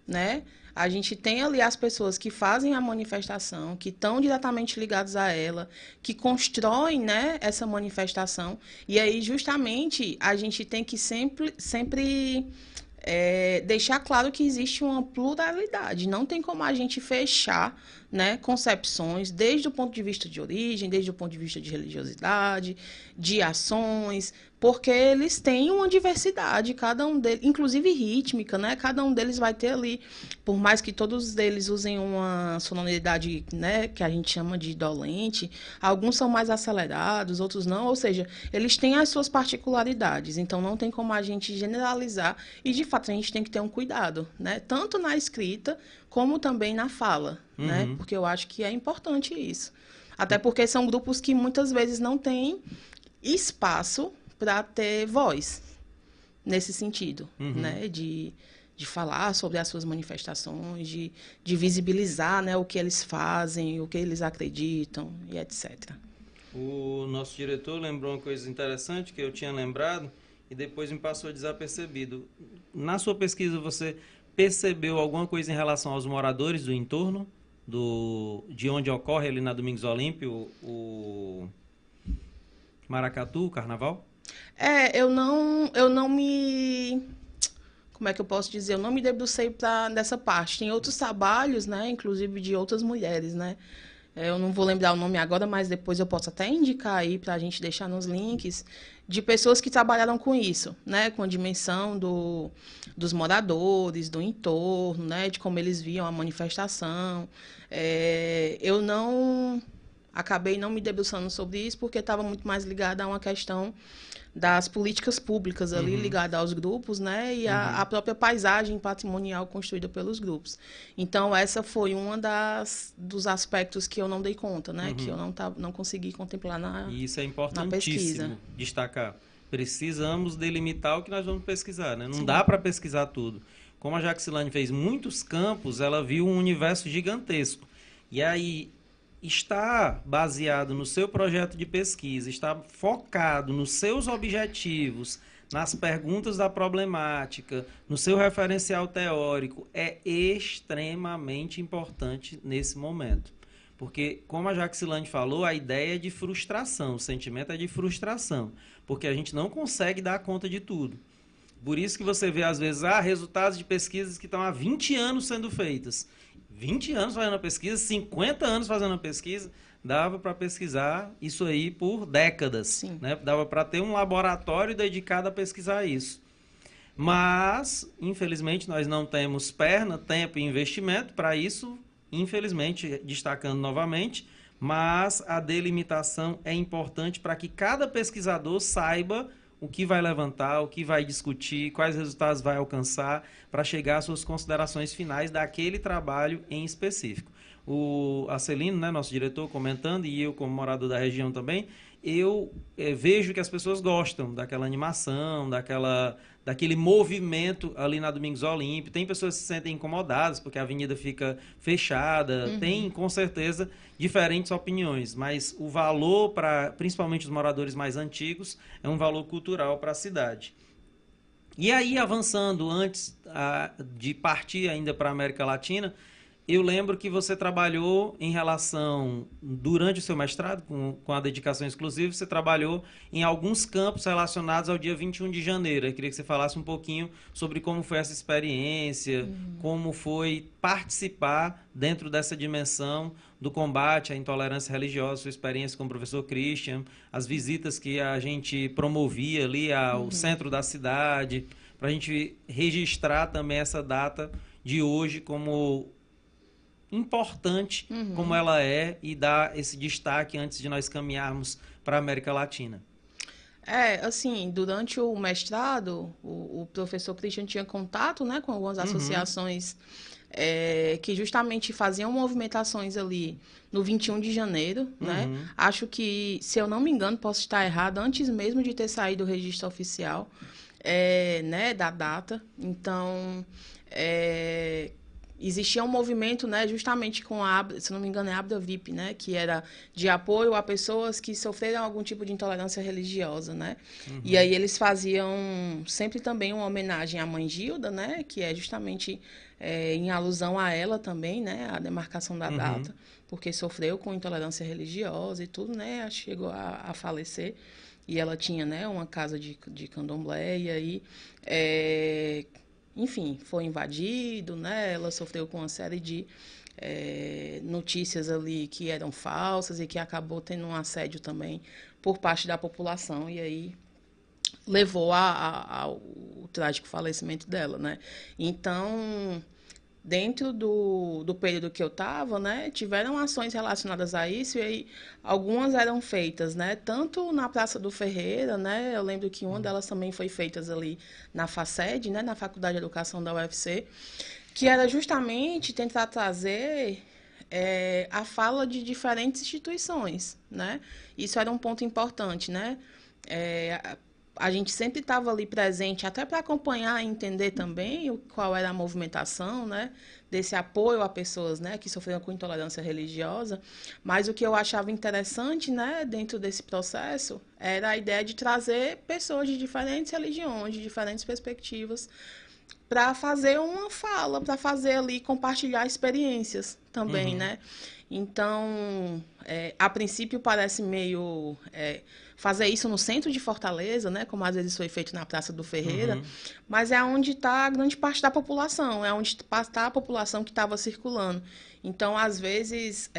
né? A gente tem ali as pessoas que fazem a manifestação, que estão diretamente ligadas a ela, que constroem, né, essa manifestação. E aí, justamente, a gente tem que sempre deixar claro que existe uma pluralidade. Não tem como a gente fechar, né, concepções, desde o ponto de vista de origem, desde o ponto de vista de religiosidade, de ações, porque eles têm uma diversidade, cada um deles, inclusive rítmica, né? Cada um deles vai ter ali, por mais que todos eles usem uma sonoridade, né, que a gente chama de dolente, alguns são mais acelerados, outros não, ou seja, eles têm as suas particularidades, então não tem como a gente generalizar e, de fato, a gente tem que ter um cuidado, né? Tanto na escrita como também na fala, né? Porque eu acho que é importante isso. Até porque são grupos que muitas vezes não têm espaço para ter voz nesse sentido, né? De falar sobre as suas manifestações, de visibilizar, né, o que eles fazem, o que eles acreditam e etc. O nosso diretor lembrou uma coisa interessante que eu tinha lembrado e depois me passou desapercebido. Na sua pesquisa, você percebeu alguma coisa em relação aos moradores do entorno, de onde ocorre ali na Domingos Olímpio o Maracatu, o Carnaval? Eu não me... Como é que eu posso dizer? Eu não me debrucei nessa parte. Tem outros trabalhos, né? Inclusive de outras mulheres, né? Eu não vou lembrar o nome agora, mas depois eu posso até indicar aí para a gente deixar nos links, de pessoas que trabalharam com isso, né? Com a dimensão dos moradores, do entorno, né? De como eles viam a manifestação. Eu acabei não me debruçando sobre isso porque estava muito mais ligada a uma questão das políticas públicas ali, ligada aos grupos, né? E a própria paisagem patrimonial construída pelos grupos. Então, essa foi uma dos aspectos que eu não dei conta, né? Que eu não consegui contemplar na pesquisa. E isso é importantíssimo destacar. Precisamos delimitar o que nós vamos pesquisar, né? Não dá para pesquisar tudo. Como a Jaxilane fez muitos campos, ela viu um universo gigantesco. E aí, está baseado no seu projeto de pesquisa, está focado nos seus objetivos, nas perguntas da problemática, no seu referencial teórico, é extremamente importante nesse momento. Porque, como a Jaxilane falou, a ideia é de frustração, o sentimento é de frustração, porque a gente não consegue dar conta de tudo. Por isso que você vê, às vezes, resultados de pesquisas que estão há 20 anos sendo feitas. 20 anos fazendo a pesquisa, 50 anos fazendo a pesquisa, dava para pesquisar isso aí por décadas. Sim. Né? Dava para ter um laboratório dedicado a pesquisar isso. Mas, infelizmente, nós não temos perna, tempo e investimento para isso, infelizmente, destacando novamente, mas a delimitação é importante para que cada pesquisador saiba o que vai levantar, o que vai discutir, quais resultados vai alcançar, para chegar às suas considerações finais daquele trabalho em específico. O Acelino, né, nosso diretor, comentando, e eu como morador da região também, eu vejo que as pessoas gostam daquela animação, daquele movimento ali na Domingos Olímpio. Tem pessoas que se sentem incomodadas porque a avenida fica fechada. Tem, com certeza, diferentes opiniões. Mas o valor, para principalmente os moradores mais antigos, é um valor cultural para a cidade. E aí, avançando, antes de partir ainda para a América Latina, eu lembro que você trabalhou em relação, durante o seu mestrado, com a dedicação exclusiva, você trabalhou em alguns campos relacionados ao dia 21 de janeiro. Eu queria que você falasse um pouquinho sobre como foi essa experiência, como foi participar dentro dessa dimensão do combate à intolerância religiosa, sua experiência com o professor Christian, as visitas que a gente promovia ali ao centro da cidade, para a gente registrar também essa data de hoje como importante como ela é e dar esse destaque antes de nós caminharmos para a América Latina. Assim, durante o mestrado, o professor Christian tinha contato, né, com algumas associações que justamente faziam movimentações ali no 21 de janeiro, né? Acho que, se eu não me engano, posso estar errado, antes mesmo de ter saído o registro oficial, né, da data. Então, existia um movimento, né, justamente com se não me engano, é a Abra VIP, né, que era de apoio a pessoas que sofreram algum tipo de intolerância religiosa, né? E aí eles faziam sempre também uma homenagem à Mãe Gilda, né, que é justamente em alusão a ela também, né, a demarcação da data, porque sofreu com intolerância religiosa e tudo, né, chegou a falecer. E ela tinha, né, uma casa de candomblé, e aí enfim, foi invadido, né? Ela sofreu com uma série de notícias ali que eram falsas e que acabou tendo um assédio também por parte da população, e aí levou ao trágico falecimento dela, né? Então, dentro do período que eu estava, né, tiveram ações relacionadas a isso, e aí algumas eram feitas, né, tanto na Praça do Ferreira, né, eu lembro que uma delas também foi feita ali na FACED, né, na Faculdade de Educação da UFC, que era justamente tentar trazer a fala de diferentes instituições, né, isso era um ponto importante, né, a gente sempre estava ali presente, até para acompanhar e entender também qual era a movimentação, né, desse apoio a pessoas, né, que sofreram com intolerância religiosa. Mas o que eu achava interessante, né, dentro desse processo era a ideia de trazer pessoas de diferentes religiões, de diferentes perspectivas, para fazer uma fala, para fazer ali, compartilhar experiências também, né? Então, a princípio parece meio fazer isso no centro de Fortaleza, né, como às vezes foi feito na Praça do Ferreira, mas é onde está a grande parte da população, é onde está a população que estava circulando. Então, às vezes,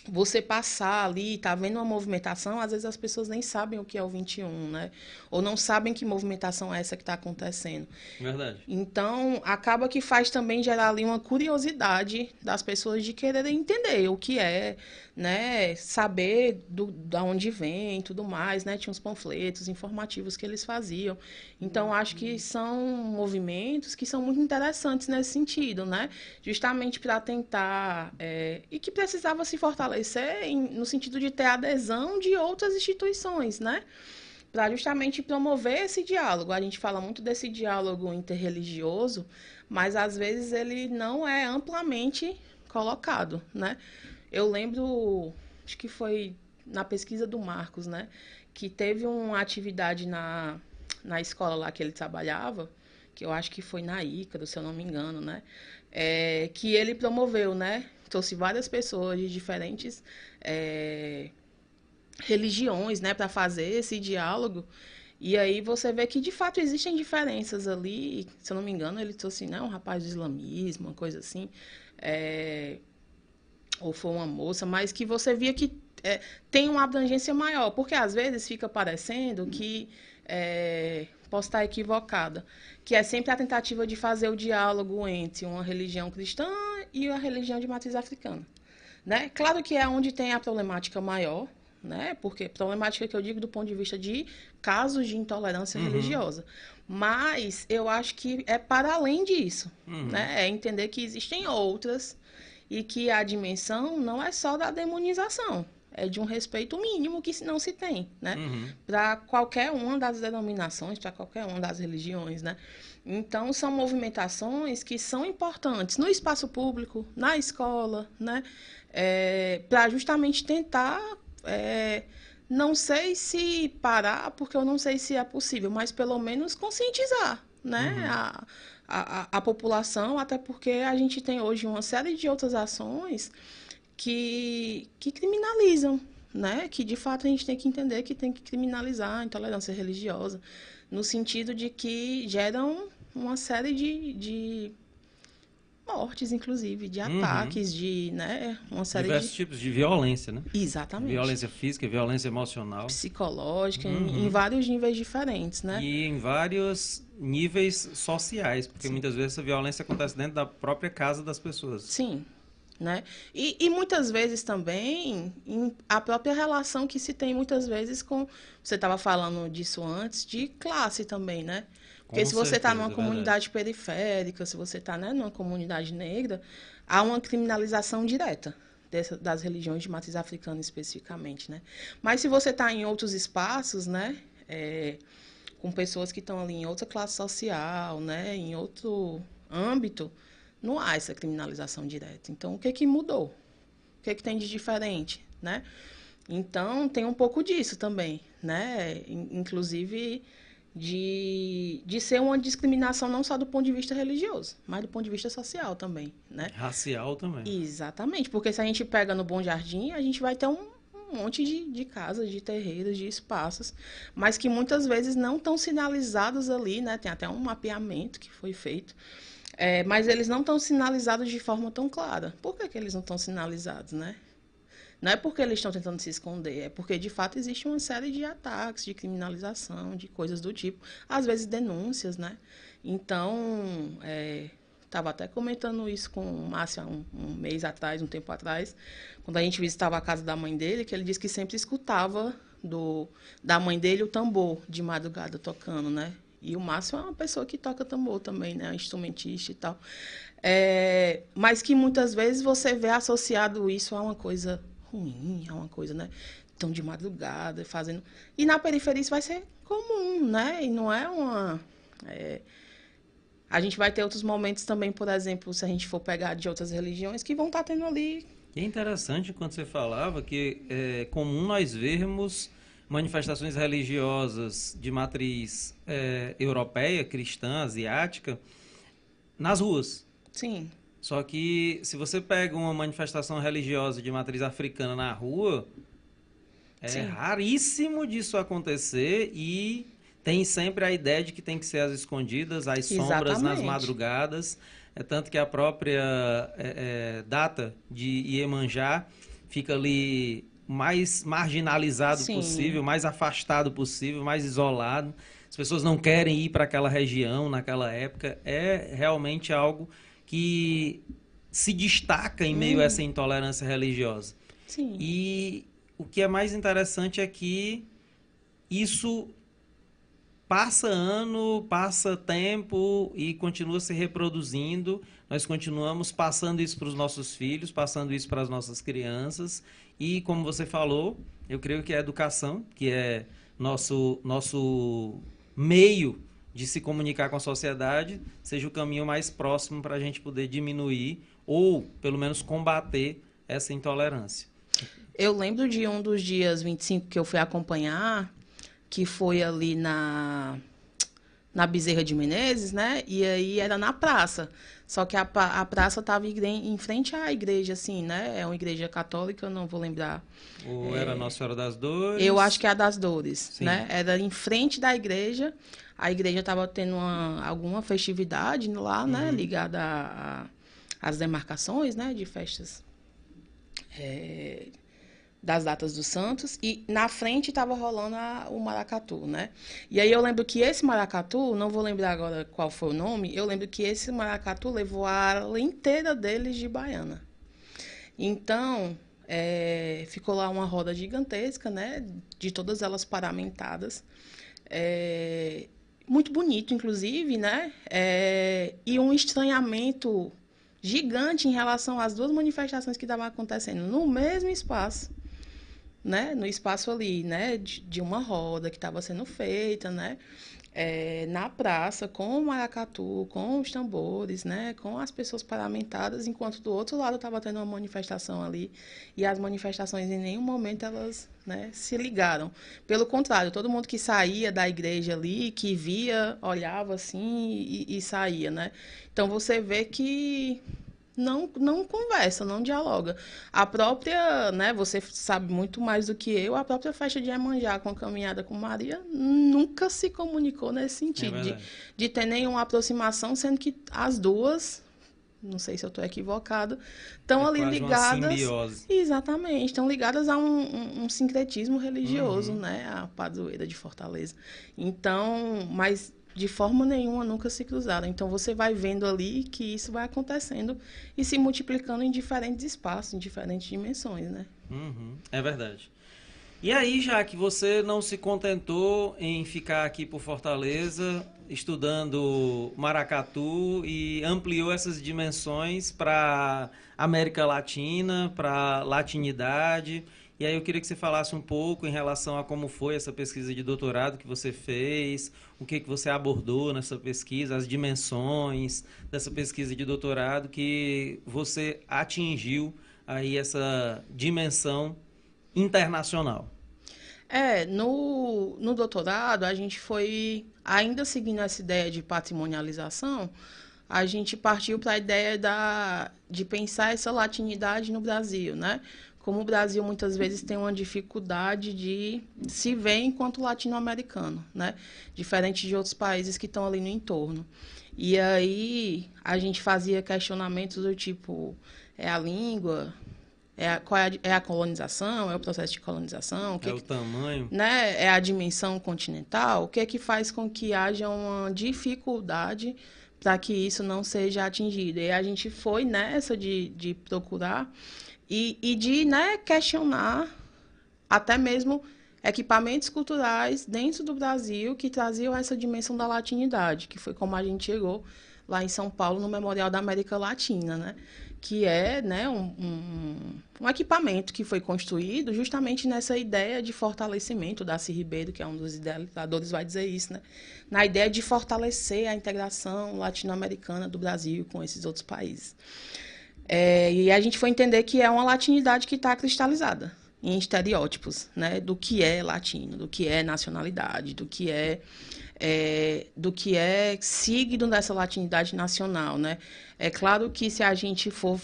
você passar ali, tá vendo uma movimentação, às vezes as pessoas nem sabem o que é o 21, né? Ou não sabem que movimentação é essa que está acontecendo. Verdade. Então, acaba que faz também gerar ali uma curiosidade das pessoas de quererem entender o que é, né? Saber da onde vem e tudo mais, né? Tinha uns panfletos informativos que eles faziam. Então, acho que são movimentos que são muito interessantes nesse sentido, né? Justamente para tentar... e que precisava se fortalecer no sentido de ter adesão de outras instituições, né? Para justamente promover esse diálogo. A gente fala muito desse diálogo interreligioso, mas às vezes ele não é amplamente colocado, né? Eu lembro, acho que foi na pesquisa do Marcos, né? Que teve uma atividade na escola lá que ele trabalhava, que eu acho que foi na Ícaro, se eu não me engano, né? Que ele promoveu, né? Trouxe várias pessoas de diferentes religiões, né, para fazer esse diálogo. E aí você vê que, de fato, existem diferenças ali. Se eu não me engano, ele trouxe, né, um rapaz do islamismo, uma coisa assim. Ou foi uma moça, mas que você via que tem uma abrangência maior. Porque, às vezes, fica parecendo que... posso estar equivocada, que é sempre a tentativa de fazer o diálogo entre uma religião cristã e a religião de matriz africana. Né? Claro que é onde tem a problemática maior, né? Porque problemática que eu digo do ponto de vista de casos de intolerância religiosa. Mas eu acho que é para além disso. Né? É entender que existem outras e que a dimensão não é só da demonização. É de um respeito mínimo que não se tem, né? Para qualquer uma das denominações, para qualquer uma das religiões, né? Então, são movimentações que são importantes no espaço público, na escola, né? Para justamente tentar, não sei se parar, porque eu não sei se é possível, mas pelo menos conscientizar, né? A população, até porque a gente tem hoje uma série de outras ações que criminalizam, né? Que, de fato, a gente tem que entender que tem que criminalizar a intolerância religiosa, no sentido de que geram uma série de mortes, inclusive, de ataques, né? Uma série diversos tipos de violência, né? Exatamente. Violência física, violência emocional. Psicológica, em vários níveis diferentes, né? E em vários níveis sociais, porque muitas vezes essa violência acontece dentro da própria casa das pessoas. Sim. Né? E muitas vezes também a própria relação que se tem muitas vezes com... Você estava falando disso antes, de classe também, né? Porque se você está numa comunidade periférica, se você está, né, numa comunidade negra, há uma criminalização direta das religiões de matriz africana especificamente, né? Mas se você está em outros espaços, né, com pessoas que estão ali em outra classe social, né, em outro âmbito, não há essa criminalização direta. Então, o que mudou? O que tem de diferente, né? Então, tem um pouco disso também, né? Inclusive, de ser uma discriminação não só do ponto de vista religioso, mas do ponto de vista social também, né? Racial também. Exatamente, porque se a gente pega no Bom Jardim, a gente vai ter um monte de casas, de terreiros, de espaços, mas que muitas vezes não estão sinalizados ali, né? Tem até um mapeamento que foi feito, mas eles não estão sinalizados de forma tão clara. Por que eles não estão sinalizados, né? Não é porque eles estão tentando se esconder, é porque, de fato, existe uma série de ataques, de criminalização, de coisas do tipo. Às vezes, denúncias, né? Então, estava até comentando isso com o Márcio há um mês atrás, um tempo atrás, quando a gente visitava a casa da mãe dele, que ele disse que sempre escutava da mãe dele o tambor de madrugada tocando, né? E o Márcio é uma pessoa que toca tambor também, né? Instrumentista e tal. Mas que muitas vezes você vê associado isso a uma coisa ruim, a uma coisa, né? Tão de madrugada, fazendo... E na periferia isso vai ser comum, né? E não é uma... A gente vai ter outros momentos também, por exemplo, se a gente for pegar de outras religiões, que vão estar tendo ali... E é interessante quando você falava que é comum nós vermos manifestações religiosas de matriz europeia, cristã, asiática, nas ruas. Sim. Só que se você pega uma manifestação religiosa de matriz africana na rua, Sim. raríssimo disso acontecer e tem sempre a ideia de que tem que ser às escondidas, às sombras, nas madrugadas. É tanto que a própria data de Iemanjá fica ali mais marginalizado possível, mais afastado possível, mais isolado. As pessoas não querem ir para aquela região naquela época. É realmente algo que se destaca em meio a essa intolerância religiosa. Sim. E o que é mais interessante é que isso passa ano, passa tempo e continua se reproduzindo. Nós continuamos passando isso para os nossos filhos, passando isso para as nossas crianças. E, como você falou, eu creio que a educação, que é nosso meio de se comunicar com a sociedade, seja o caminho mais próximo para a gente poder diminuir ou, pelo menos, combater essa intolerância. Eu lembro de um dos dias 25 que eu fui acompanhar, que foi ali na Bezerra de Menezes, né? E aí era na praça. Só que a praça estava em frente à igreja, assim, né? É uma igreja católica, eu não vou lembrar. Ou era Nossa Senhora das Dores? Eu acho que é a das Dores, Sim. né? Era em frente da igreja. A igreja estava tendo alguma festividade lá, né? Ligada às demarcações, né? De festas das datas dos santos, e na frente estava rolando o maracatu, né? E aí eu lembro que esse maracatu, não vou lembrar agora qual foi o nome, eu lembro que esse maracatu levou a ala inteira deles de baiana. Então, ficou lá uma roda gigantesca, né? De todas elas paramentadas. Muito bonito, inclusive, né? E um estranhamento gigante em relação às duas manifestações que estavam acontecendo no mesmo espaço. Né, no espaço ali, né, de uma roda que estava sendo feita, né, na praça, com o maracatu, com os tambores, né, com as pessoas paramentadas, enquanto do outro lado estava tendo uma manifestação ali, e as manifestações em nenhum momento elas, né, se ligaram. Pelo contrário, todo mundo que saía da igreja ali, que via, olhava assim e saía, né. Então você vê que não conversa, não dialoga. A própria, né, você sabe muito mais do que eu, a própria festa de Iemanjá com a caminhada com Maria nunca se comunicou nesse sentido, de ter nenhuma aproximação, sendo que as duas, não sei se eu estou equivocada, estão ali ligadas. Uma simbiose. Exatamente, estão ligadas a um sincretismo religioso, né, a padroeira de Fortaleza. Então, mas de forma nenhuma nunca se cruzaram. Então você vai vendo ali que isso vai acontecendo e se multiplicando em diferentes espaços, em diferentes dimensões, né? É verdade. E aí, já que você não se contentou em ficar aqui por Fortaleza estudando maracatu e ampliou essas dimensões para América Latina, para latinidade. E aí eu queria que você falasse um pouco em relação a como foi essa pesquisa de doutorado que você fez, o que você abordou nessa pesquisa, as dimensões dessa pesquisa de doutorado que você atingiu aí essa dimensão internacional. No doutorado, a gente foi, ainda seguindo essa ideia de patrimonialização, a gente partiu para a ideia de pensar essa latinidade no Brasil, né? Como o Brasil muitas vezes tem uma dificuldade de se ver enquanto latino-americano, né? Diferente de outros países que estão ali no entorno. E aí a gente fazia questionamentos do tipo, é a língua, é a colonização, é o processo de colonização, o tamanho, né? É a dimensão continental, o que é que faz com que haja uma dificuldade para que isso não seja atingido. E a gente foi nessa de procurar e de, né, questionar até mesmo equipamentos culturais dentro do Brasil que traziam essa dimensão da latinidade, que foi como a gente chegou lá em São Paulo, no Memorial da América Latina, né? Que é, né, um equipamento que foi construído justamente nessa ideia de fortalecimento. Darcy Ribeiro, que é um dos idealizadores, vai dizer isso, né? Na ideia de fortalecer a integração latino-americana do Brasil com esses outros países. E a gente foi entender que é uma latinidade que está cristalizada em estereótipos, né, do que é latino, do que é nacionalidade, do que é signo dessa latinidade nacional, né? É claro que se a gente for,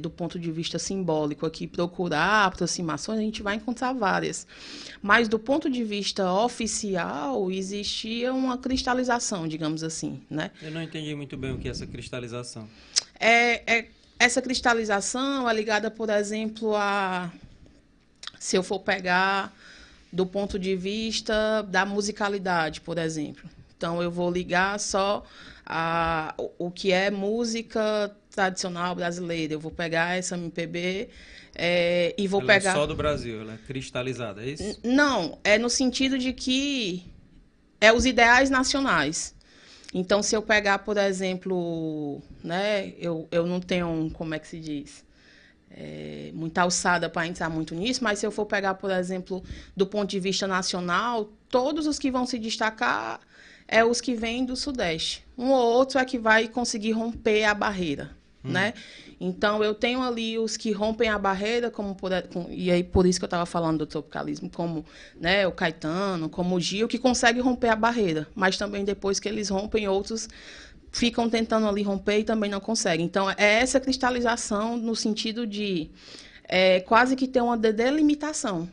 do ponto de vista simbólico aqui, procurar aproximações, a gente vai encontrar várias. Mas do ponto de vista oficial, existia uma cristalização, digamos assim, né? Eu não entendi muito bem o que é essa cristalização. Essa cristalização é ligada, por exemplo, se eu for pegar do ponto de vista da musicalidade, por exemplo. Então, eu vou ligar só o que é música tradicional brasileira. Eu vou pegar essa MPB e vou pegar... Ela é só do Brasil, ela é cristalizada, é isso? Não, é no sentido de que os ideais nacionais. Então, se eu pegar, por exemplo, né, eu não tenho, como é que se diz, muita alçada para entrar muito nisso, mas se eu for pegar, por exemplo, do ponto de vista nacional, todos os que vão se destacar os que vêm do Sudeste. Um ou outro é que vai conseguir romper a barreira, né? Então, eu tenho ali os que rompem a barreira, e aí por isso que eu estava falando do tropicalismo, como, né, o Caetano, como o Gil, que consegue romper a barreira, mas também depois que eles rompem, outros ficam tentando ali romper e também não conseguem. Então, é essa cristalização no sentido de quase que ter uma delimitação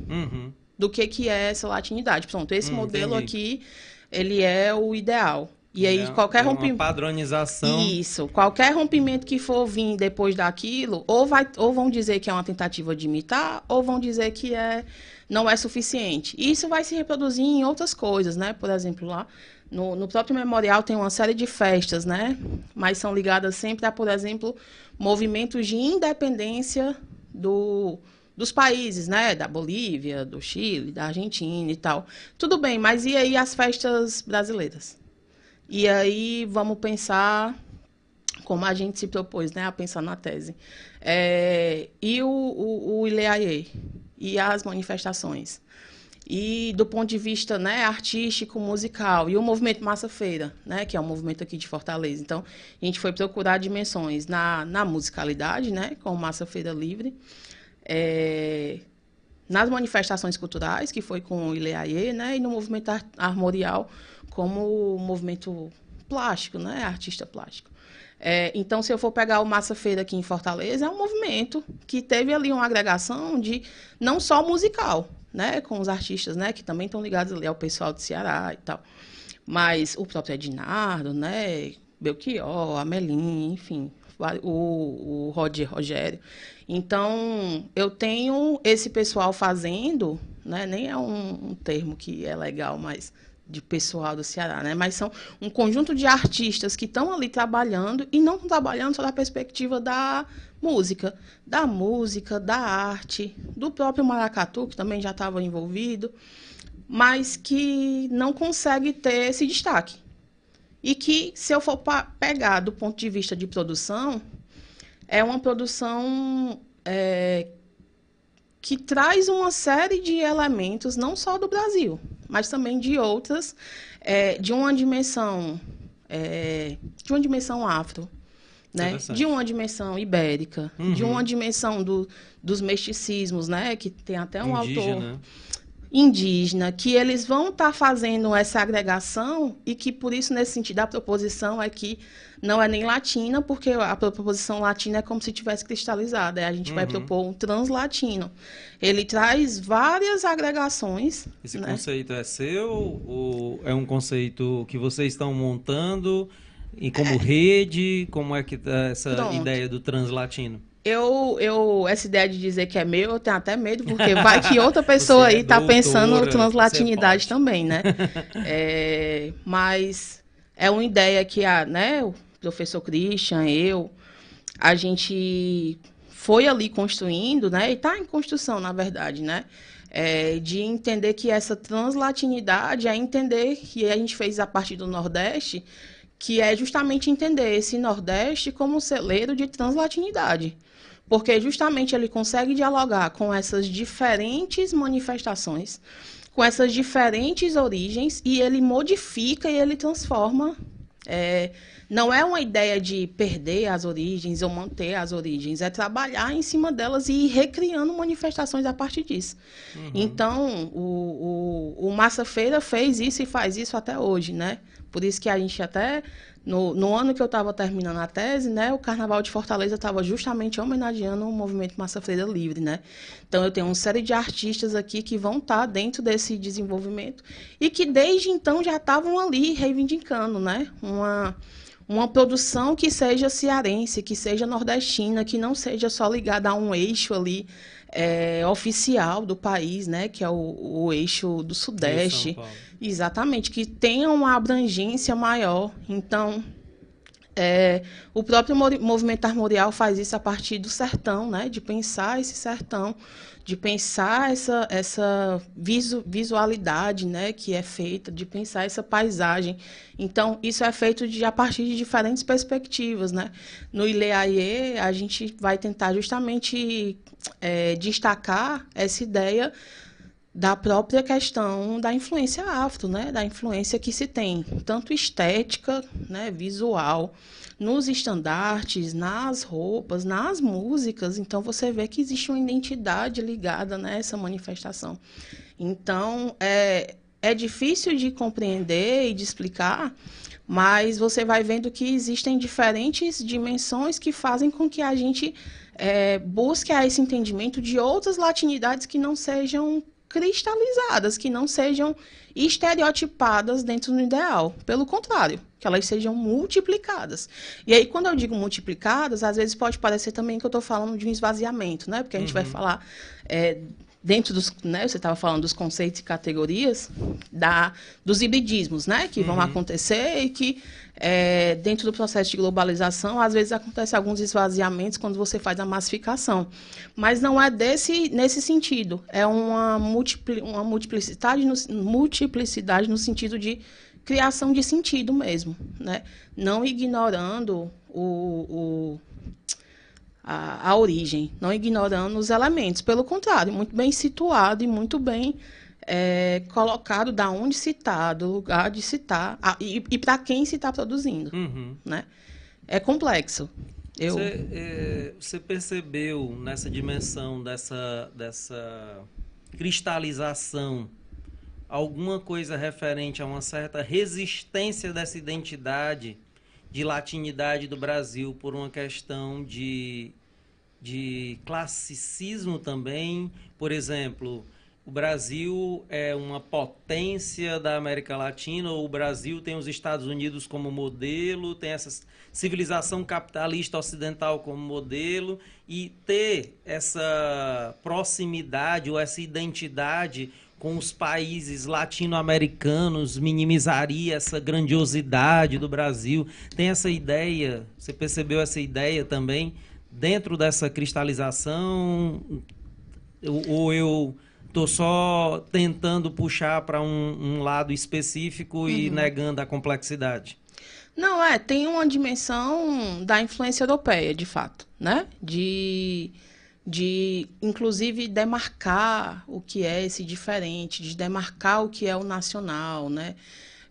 do que é essa latinidade. Pronto, esse modelo aqui, ele é o ideal. E aí, qualquer rompimento. Uma padronização. Isso. Qualquer rompimento que for vir depois daquilo, ou vão dizer que é uma tentativa de imitar, ou vão dizer que não é suficiente. E isso vai se reproduzir em outras coisas, né? Por exemplo, lá no próprio memorial tem uma série de festas, né? Mas são ligadas sempre a, por exemplo, movimentos de independência dos países, né? Da Bolívia, do Chile, da Argentina e tal. Tudo bem, mas e aí as festas brasileiras? E aí vamos pensar como a gente se propôs, né, a pensar na tese. E o Ileaie, e as manifestações. E do ponto de vista, né, artístico, musical, e o movimento Massa Feira, né, que é um movimento aqui de Fortaleza. Então, a gente foi procurar dimensões na musicalidade, né, com Massa Feira Livre, nas manifestações culturais, que foi com o Ileaie, né, e no movimento armorial, como o movimento plástico, né, artista plástico. Então, se eu for pegar o Massa Feira aqui em Fortaleza, é um movimento que teve ali uma agregação de não só musical, né, com os artistas, né, que também estão ligados ali ao pessoal do Ceará e tal, mas o próprio Ednardo, né, Belchior, Amelim, enfim, o Rogério. Então, eu tenho esse pessoal fazendo, né, nem é um termo que é legal, mas de pessoal do Ceará, né? Mas são um conjunto de artistas que estão ali trabalhando e não trabalhando só da perspectiva da música, da arte, do próprio maracatu, que também já estava envolvido, mas que não consegue ter esse destaque. E que, se eu for pegar do ponto de vista de produção, é uma produção que traz uma série de elementos, não só do Brasil, mas também de outras, de uma dimensão afro, né? De uma dimensão ibérica, de uma dimensão dos mesticismos, né? Que tem até um autor indígena, que eles vão estar fazendo essa agregação e que, por isso, nesse sentido, a proposição é que não é nem latina, porque a proposição latina é como se tivesse cristalizada. A gente vai propor um translatino. Ele traz várias agregações. Esse né? conceito é seu ou é um conceito que vocês estão montando e como rede? Como é que está essa ideia do translatino? Essa ideia de dizer que é meu, eu tenho até medo, porque vai que outra pessoa aí está pensando translatinidade também, né? Mas é uma ideia que o professor Christian, a gente foi ali construindo, né? E está em construção, na verdade, né? De entender que essa translatinidade é entender, que a gente fez a partir do Nordeste, que é justamente entender esse Nordeste como um celeiro de translatinidade. Porque justamente ele consegue dialogar com essas diferentes manifestações, com essas diferentes origens, e ele modifica e ele transforma. Não é uma ideia de perder as origens ou manter as origens, é trabalhar em cima delas e ir recriando manifestações a partir disso. Então, o Massa Feira fez isso e faz isso até hoje, né? Por isso que a gente até, no ano que eu estava terminando a tese, né, o Carnaval de Fortaleza estava justamente homenageando o movimento Massa Feira Livre, né? Então, eu tenho uma série de artistas aqui que vão estar dentro desse desenvolvimento e que, desde então, já estavam ali reivindicando, né? Uma produção que seja cearense, que seja nordestina, que não seja só ligada a um eixo ali oficial do país, né, que é o eixo do Sudeste. Exatamente, que tenha uma abrangência maior. Então, o próprio movimento armorial faz isso a partir do sertão, né, de pensar esse sertão, de pensar essa visualidade, né, que é feita, de pensar essa paisagem. Então, isso é feito a partir de diferentes perspectivas, né? No Ileaie, a gente vai tentar justamente destacar essa ideia da própria questão da influência afro, né? Da influência que se tem, tanto estética, né? Visual, nos estandartes, nas roupas, nas músicas. Então, você vê que existe uma identidade ligada nessa manifestação. Então, é difícil de compreender e de explicar, mas você vai vendo que existem diferentes dimensões que fazem com que a gente busque esse entendimento de outras latinidades que não sejam cristalizadas, que não sejam estereotipadas dentro do ideal. Pelo contrário, que elas sejam multiplicadas. E aí, quando eu digo multiplicadas, às vezes pode parecer também que eu estou falando de um esvaziamento, né? Porque a gente vai falar... dentro dos, né, você estava falando dos conceitos e categorias, dos hibridismos, né, que vão acontecer e que dentro do processo de globalização, às vezes acontece alguns esvaziamentos quando você faz a massificação. Mas não é nesse sentido, é uma multiplicidade no sentido de criação de sentido mesmo, né? Não ignorando a origem, não ignorando os elementos. Pelo contrário, muito bem situado e muito bem colocado da onde se está, do lugar de se está, e para quem se está produzindo. Né? É complexo. Você percebeu nessa dimensão dessa cristalização alguma coisa referente a uma certa resistência dessa identidade de latinidade do Brasil por uma questão de classicismo também? Por exemplo, o Brasil é uma potência da América Latina, ou o Brasil tem os Estados Unidos como modelo, tem essa civilização capitalista ocidental como modelo, e ter essa proximidade ou essa identidade com os países latino-americanos minimizaria essa grandiosidade do Brasil? Tem essa ideia? Você percebeu essa ideia também dentro dessa cristalização? Ou eu estou só tentando puxar para um lado específico e negando a complexidade? Não, tem uma dimensão da influência europeia, de fato, né? De inclusive, demarcar o que é esse diferente, de demarcar o que é o nacional, né?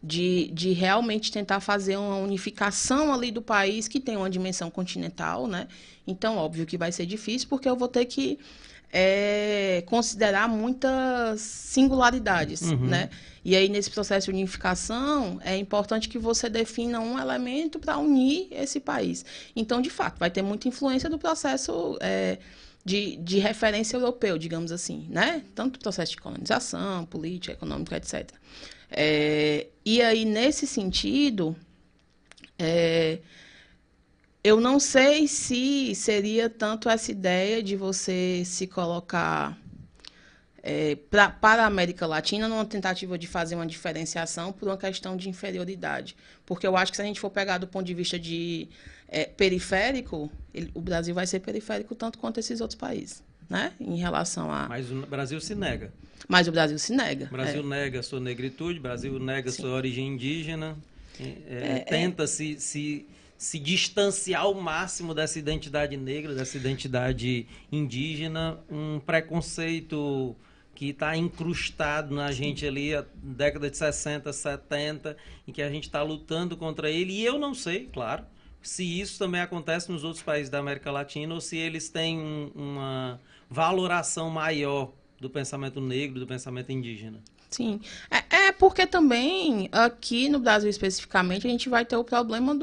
De realmente tentar fazer uma unificação ali do país que tem uma dimensão continental, né? Então, óbvio que vai ser difícil, porque eu vou ter que considerar muitas singularidades, né? E aí, nesse processo de unificação, é importante que você defina um elemento para unir esse país. Então, de fato, vai ter muita influência do processo de referência europeu, digamos assim, né? Tanto o processo de colonização, política, econômica, etc. E aí, nesse sentido, eu não sei se seria tanto essa ideia de você se colocar para a América Latina numa tentativa de fazer uma diferenciação por uma questão de inferioridade. Porque eu acho que se a gente for pegar do ponto de vista de periférico, o Brasil vai ser periférico tanto quanto esses outros países, né? Em relação a... Mas o Brasil se nega. Mas o Brasil se nega. O Brasil nega a sua negritude, o Brasil nega a sua origem indígena, tenta se distanciar ao máximo dessa identidade negra, dessa identidade indígena, um preconceito que está incrustado na gente ali a década de 60, 70, em que a gente está lutando contra ele. E eu não sei, claro, se isso também acontece nos outros países da América Latina ou se eles têm uma valoração maior do pensamento negro, do pensamento indígena. Sim. Porque também, aqui no Brasil especificamente, a gente vai ter o problema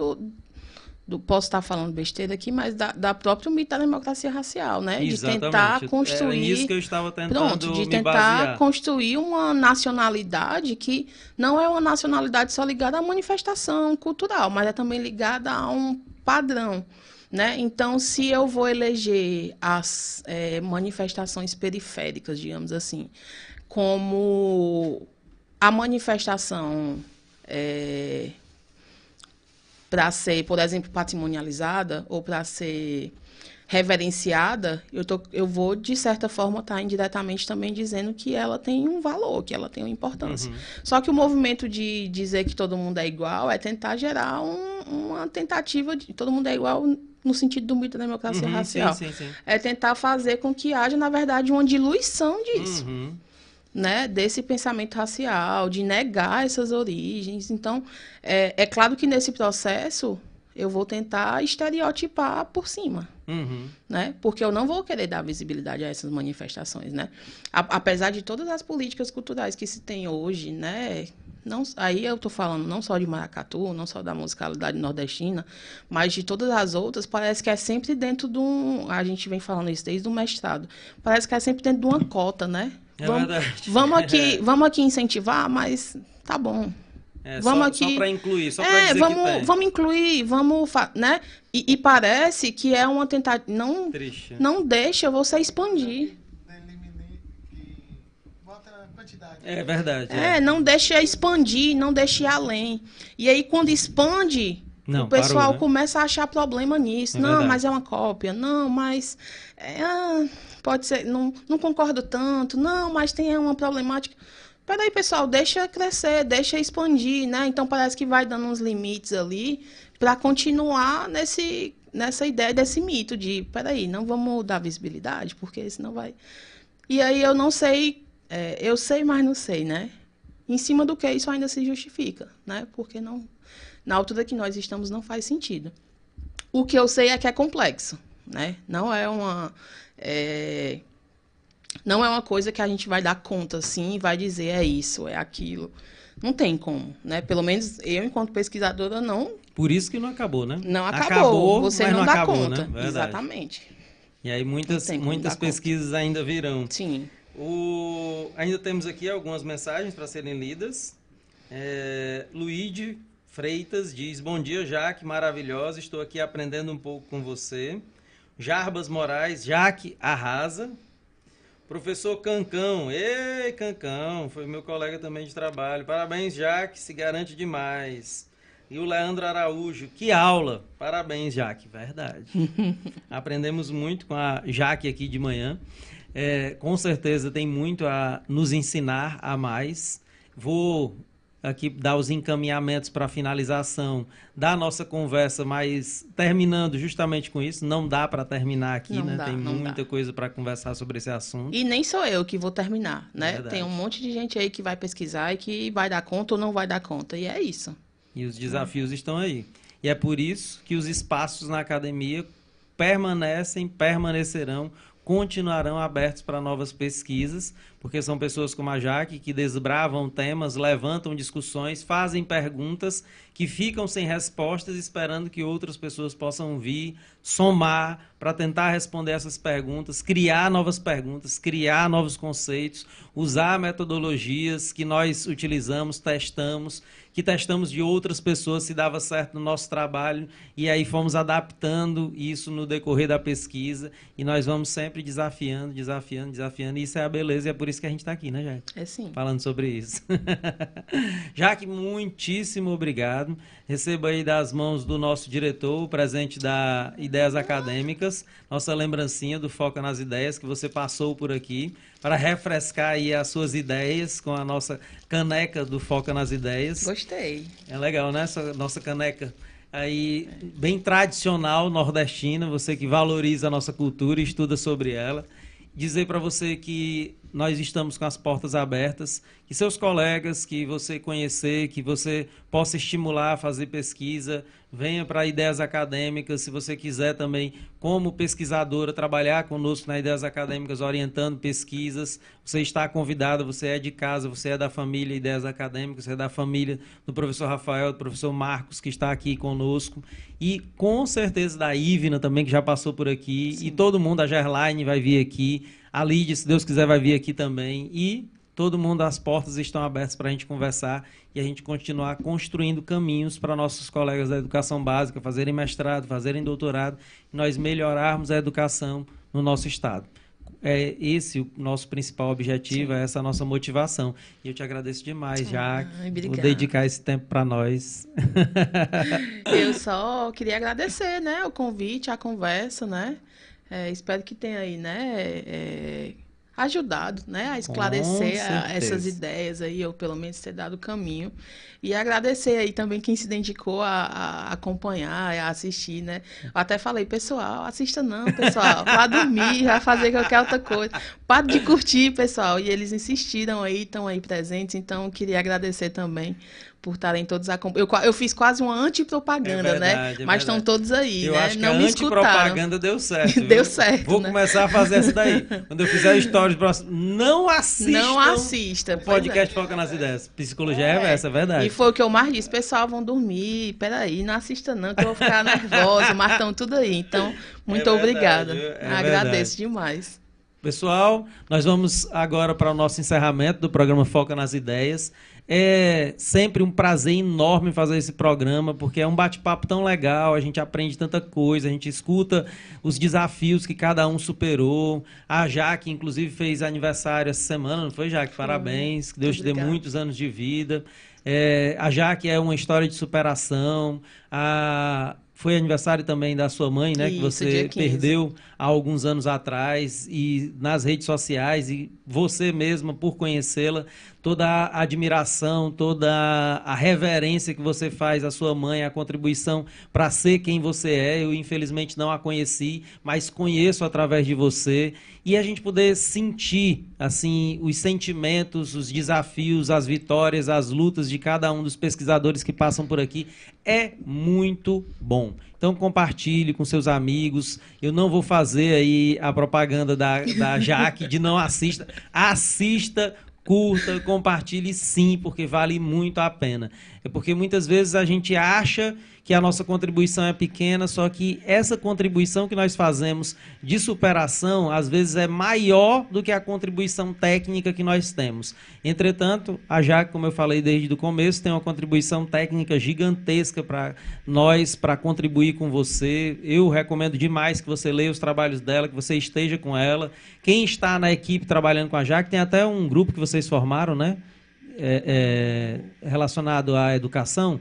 posso estar falando besteira aqui, mas da própria mito da democracia racial, né? Exatamente. De tentar construir... É nisso que eu estava tentando me tentar basear. Construir uma nacionalidade que não é uma nacionalidade só ligada à manifestação cultural, mas é também ligada a um padrão, né? Então, se eu vou eleger as manifestações periféricas, digamos assim, como a manifestação... para ser, por exemplo, patrimonializada ou para ser reverenciada, eu vou, de certa forma, estar indiretamente também dizendo que ela tem um valor, que ela tem uma importância. Só que o movimento de dizer que todo mundo é igual é tentar gerar uma tentativa de todo mundo é igual no sentido do mito da democracia racial. Sim. É tentar fazer com que haja, na verdade, uma diluição disso. né, desse pensamento racial, de negar essas origens. Então, é claro que nesse processo eu vou tentar estereotipar por cima, né? Porque eu não vou querer dar visibilidade a essas manifestações, né? Apesar de todas as políticas culturais que se tem hoje, né? Não, aí eu estou falando não só de maracatu, não só da musicalidade nordestina, mas de todas as outras, parece que é sempre dentro de um... A gente vem falando isso desde o mestrado. Parece que é sempre dentro de uma cota, né? Vamos aqui incentivar, mas tá bom. Só para incluir, só para dizer que tem. Vamos incluir, né? E parece que é uma tentativa... Não deixa você expandir. É verdade. Não deixa expandir, não deixa ir além. E aí, quando expande, o pessoal parou, né? começa a achar problema nisso. Não, verdade. mas é uma cópia. Não, mas... pode ser... Não concordo tanto. Não, mas tem uma problemática... Peraí, pessoal, deixa crescer, deixa expandir, né? Então, parece que vai dando uns limites ali para continuar nessa ideia desse mito de, peraí, não vamos dar visibilidade, porque senão vai... E aí eu não sei, eu sei, mas não sei, né? Em cima do que isso ainda se justifica, né? Porque não, na altura que nós estamos não faz sentido. O que eu sei é que é complexo, né? Não é uma coisa que a gente vai dar conta, assim, e vai dizer é isso, é aquilo. Não tem como, né? Pelo menos eu, enquanto pesquisadora, não... Por isso que não acabou, né? Não acabou. Você não dá acabou, conta. Né? Exatamente. E aí muitas pesquisas ainda virão. Sim. Ainda temos aqui algumas mensagens para serem lidas. Luíde Freitas diz: bom dia, Jaque, maravilhosa, estou aqui aprendendo um pouco com você. Jarbas Moraes: Jaque, arrasa. Professor Cancão: ei, Cancão, foi meu colega também de trabalho. Parabéns, Jaque, se garante demais. E o Leandro Araújo: que aula! Parabéns, Jaque. Verdade. Aprendemos muito com a Jaque aqui de manhã. Com certeza tem muito a nos ensinar a mais. Vou aqui dar os encaminhamentos para a finalização da nossa conversa, mas terminando justamente com isso, não dá para terminar aqui, né? Tem muita coisa para conversar sobre esse assunto. E nem sou eu que vou terminar, né? Tem um monte de gente aí que vai pesquisar e que vai dar conta ou não vai dar conta, e é isso. E os desafios estão aí. E é por isso que os espaços na academia permanecerão, continuarão abertos para novas pesquisas, porque são pessoas como a Jaque que desbravam temas, levantam discussões, fazem perguntas que ficam sem respostas, esperando que outras pessoas possam vir, somar, para tentar responder essas perguntas, criar novas perguntas, criar novos conceitos, usar metodologias que nós utilizamos, que testamos de outras pessoas, se dava certo no nosso trabalho, e aí fomos adaptando isso no decorrer da pesquisa, e nós vamos sempre desafiando, e isso é a beleza, e é por isso que a gente está aqui, né, Jaque? É sim. Falando sobre isso. Jaque, muitíssimo obrigado. Receba aí das mãos do nosso diretor o presente da Ideias Acadêmicas, nossa lembrancinha do Foca nas Ideias, que você passou por aqui, para refrescar aí as suas ideias com a nossa caneca do Foca nas Ideias. Gostei. É legal, né? Essa nossa caneca aí, bem tradicional, nordestina, você que valoriza a nossa cultura e estuda sobre ela. Dizer para você que nós estamos com as portas abertas, que seus colegas, que você conhecer, que você possa estimular a fazer pesquisa, venha para Ideias Acadêmicas. Se você quiser também, como pesquisadora, trabalhar conosco na Ideias Acadêmicas, orientando pesquisas, você está convidada, você é de casa, você é da família Ideias Acadêmicas, você é da família do professor Rafael, do professor Marcos, que está aqui conosco, e com certeza da Ivna também, que já passou por aqui. Sim. E todo mundo, a Gerlaine vai vir aqui, a Lídia, se Deus quiser, vai vir aqui também, e todo mundo, as portas estão abertas para a gente conversar e a gente continuar construindo caminhos para nossos colegas da educação básica fazerem mestrado, fazerem doutorado, e nós melhorarmos a educação no nosso estado. É esse o nosso principal objetivo, é essa a nossa motivação. E eu te agradeço demais, Jaque, por dedicar esse tempo para nós. Eu só queria agradecer, né, o convite, a conversa, né? Espero que tenha aí, né, ajudado, né, a esclarecer essas ideias aí, ou pelo menos ter dado caminho. E agradecer aí também quem se dedicou a acompanhar, a assistir, né? Eu até falei, pessoal, assista não, pessoal, vá dormir, vai fazer qualquer outra coisa. Para de curtir, pessoal. E eles insistiram aí, estão aí presentes, então eu queria agradecer também por estarem todos acompanhando. Eu fiz quase uma antipropaganda, né? Mas estão todos aí, eu né? acho que não a me escutaram. antipropaganda deu certo. Deu certo, Vou né? começar a fazer essa daí. Quando eu fizer stories próximo, não assista. O podcast Foca nas Ideias. Psicologia reversa, é verdade. E foi o que eu mais disse. Pessoal, vão dormir. Peraí, não assista não, que eu vou ficar nervosa. Mas estão tudo aí. Então, muito obrigada. Agradeço demais. Pessoal, nós vamos agora para o nosso encerramento do programa Foca nas Ideias. É sempre um prazer enorme fazer esse programa, porque é um bate-papo tão legal, a gente aprende tanta coisa, a gente escuta os desafios que cada um superou. A Jaque, inclusive, fez aniversário essa semana, não foi, Jaque? Parabéns, que Deus te dê muitos anos de vida. A Jaque é uma história de superação. Foi aniversário também da sua mãe, né? Isso, que você perdeu há alguns anos atrás, e nas redes sociais, e você mesma, por conhecê-la, toda a admiração, toda a reverência que você faz à sua mãe, a contribuição para ser quem você é. Eu, infelizmente, não a conheci, mas conheço através de você. E a gente poder sentir assim os sentimentos, os desafios, as vitórias, as lutas de cada um dos pesquisadores que passam por aqui é muito bom. Então compartilhe com seus amigos. Eu não vou fazer aí a propaganda da Jaque de não assista. Assista, curta, compartilhe sim, porque vale muito a pena. É porque muitas vezes a gente acha que a nossa contribuição é pequena, só que essa contribuição que nós fazemos de superação, às vezes é maior do que a contribuição técnica que nós temos. Entretanto, a Jaque, como eu falei desde o começo, tem uma contribuição técnica gigantesca para nós, para contribuir com você. Eu recomendo demais que você leia os trabalhos dela, que você esteja com ela. Quem está na equipe trabalhando com a Jaque, tem até um grupo que vocês formaram, né? Relacionado à educação.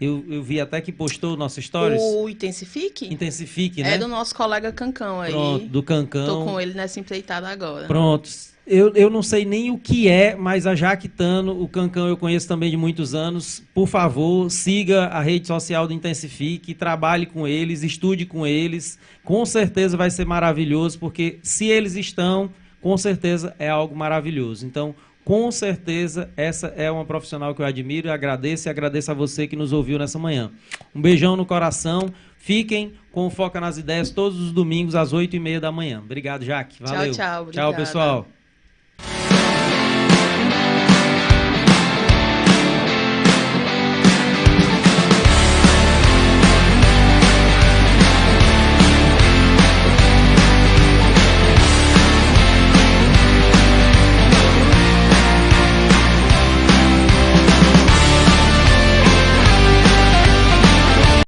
Eu vi até que postou nossos stories. O Intensifique? Intensifique, né? É do nosso colega Cancão aí. Pronto, do Cancão. Estou com ele nessa empreitada agora. Pronto. Eu não sei nem o que é, mas a Jaque Tano, o Cancão eu conheço também de muitos anos. Por favor, siga a rede social do Intensifique, trabalhe com eles, estude com eles. Com certeza vai ser maravilhoso, porque se eles estão, com certeza é algo maravilhoso. Então, com certeza, essa é uma profissional que eu admiro e agradeço a você que nos ouviu nessa manhã. Um beijão no coração. Fiquem com o Foca nas Ideias todos os domingos às 8h30 da manhã. Obrigado, Jaque. Valeu. Tchau, tchau, pessoal.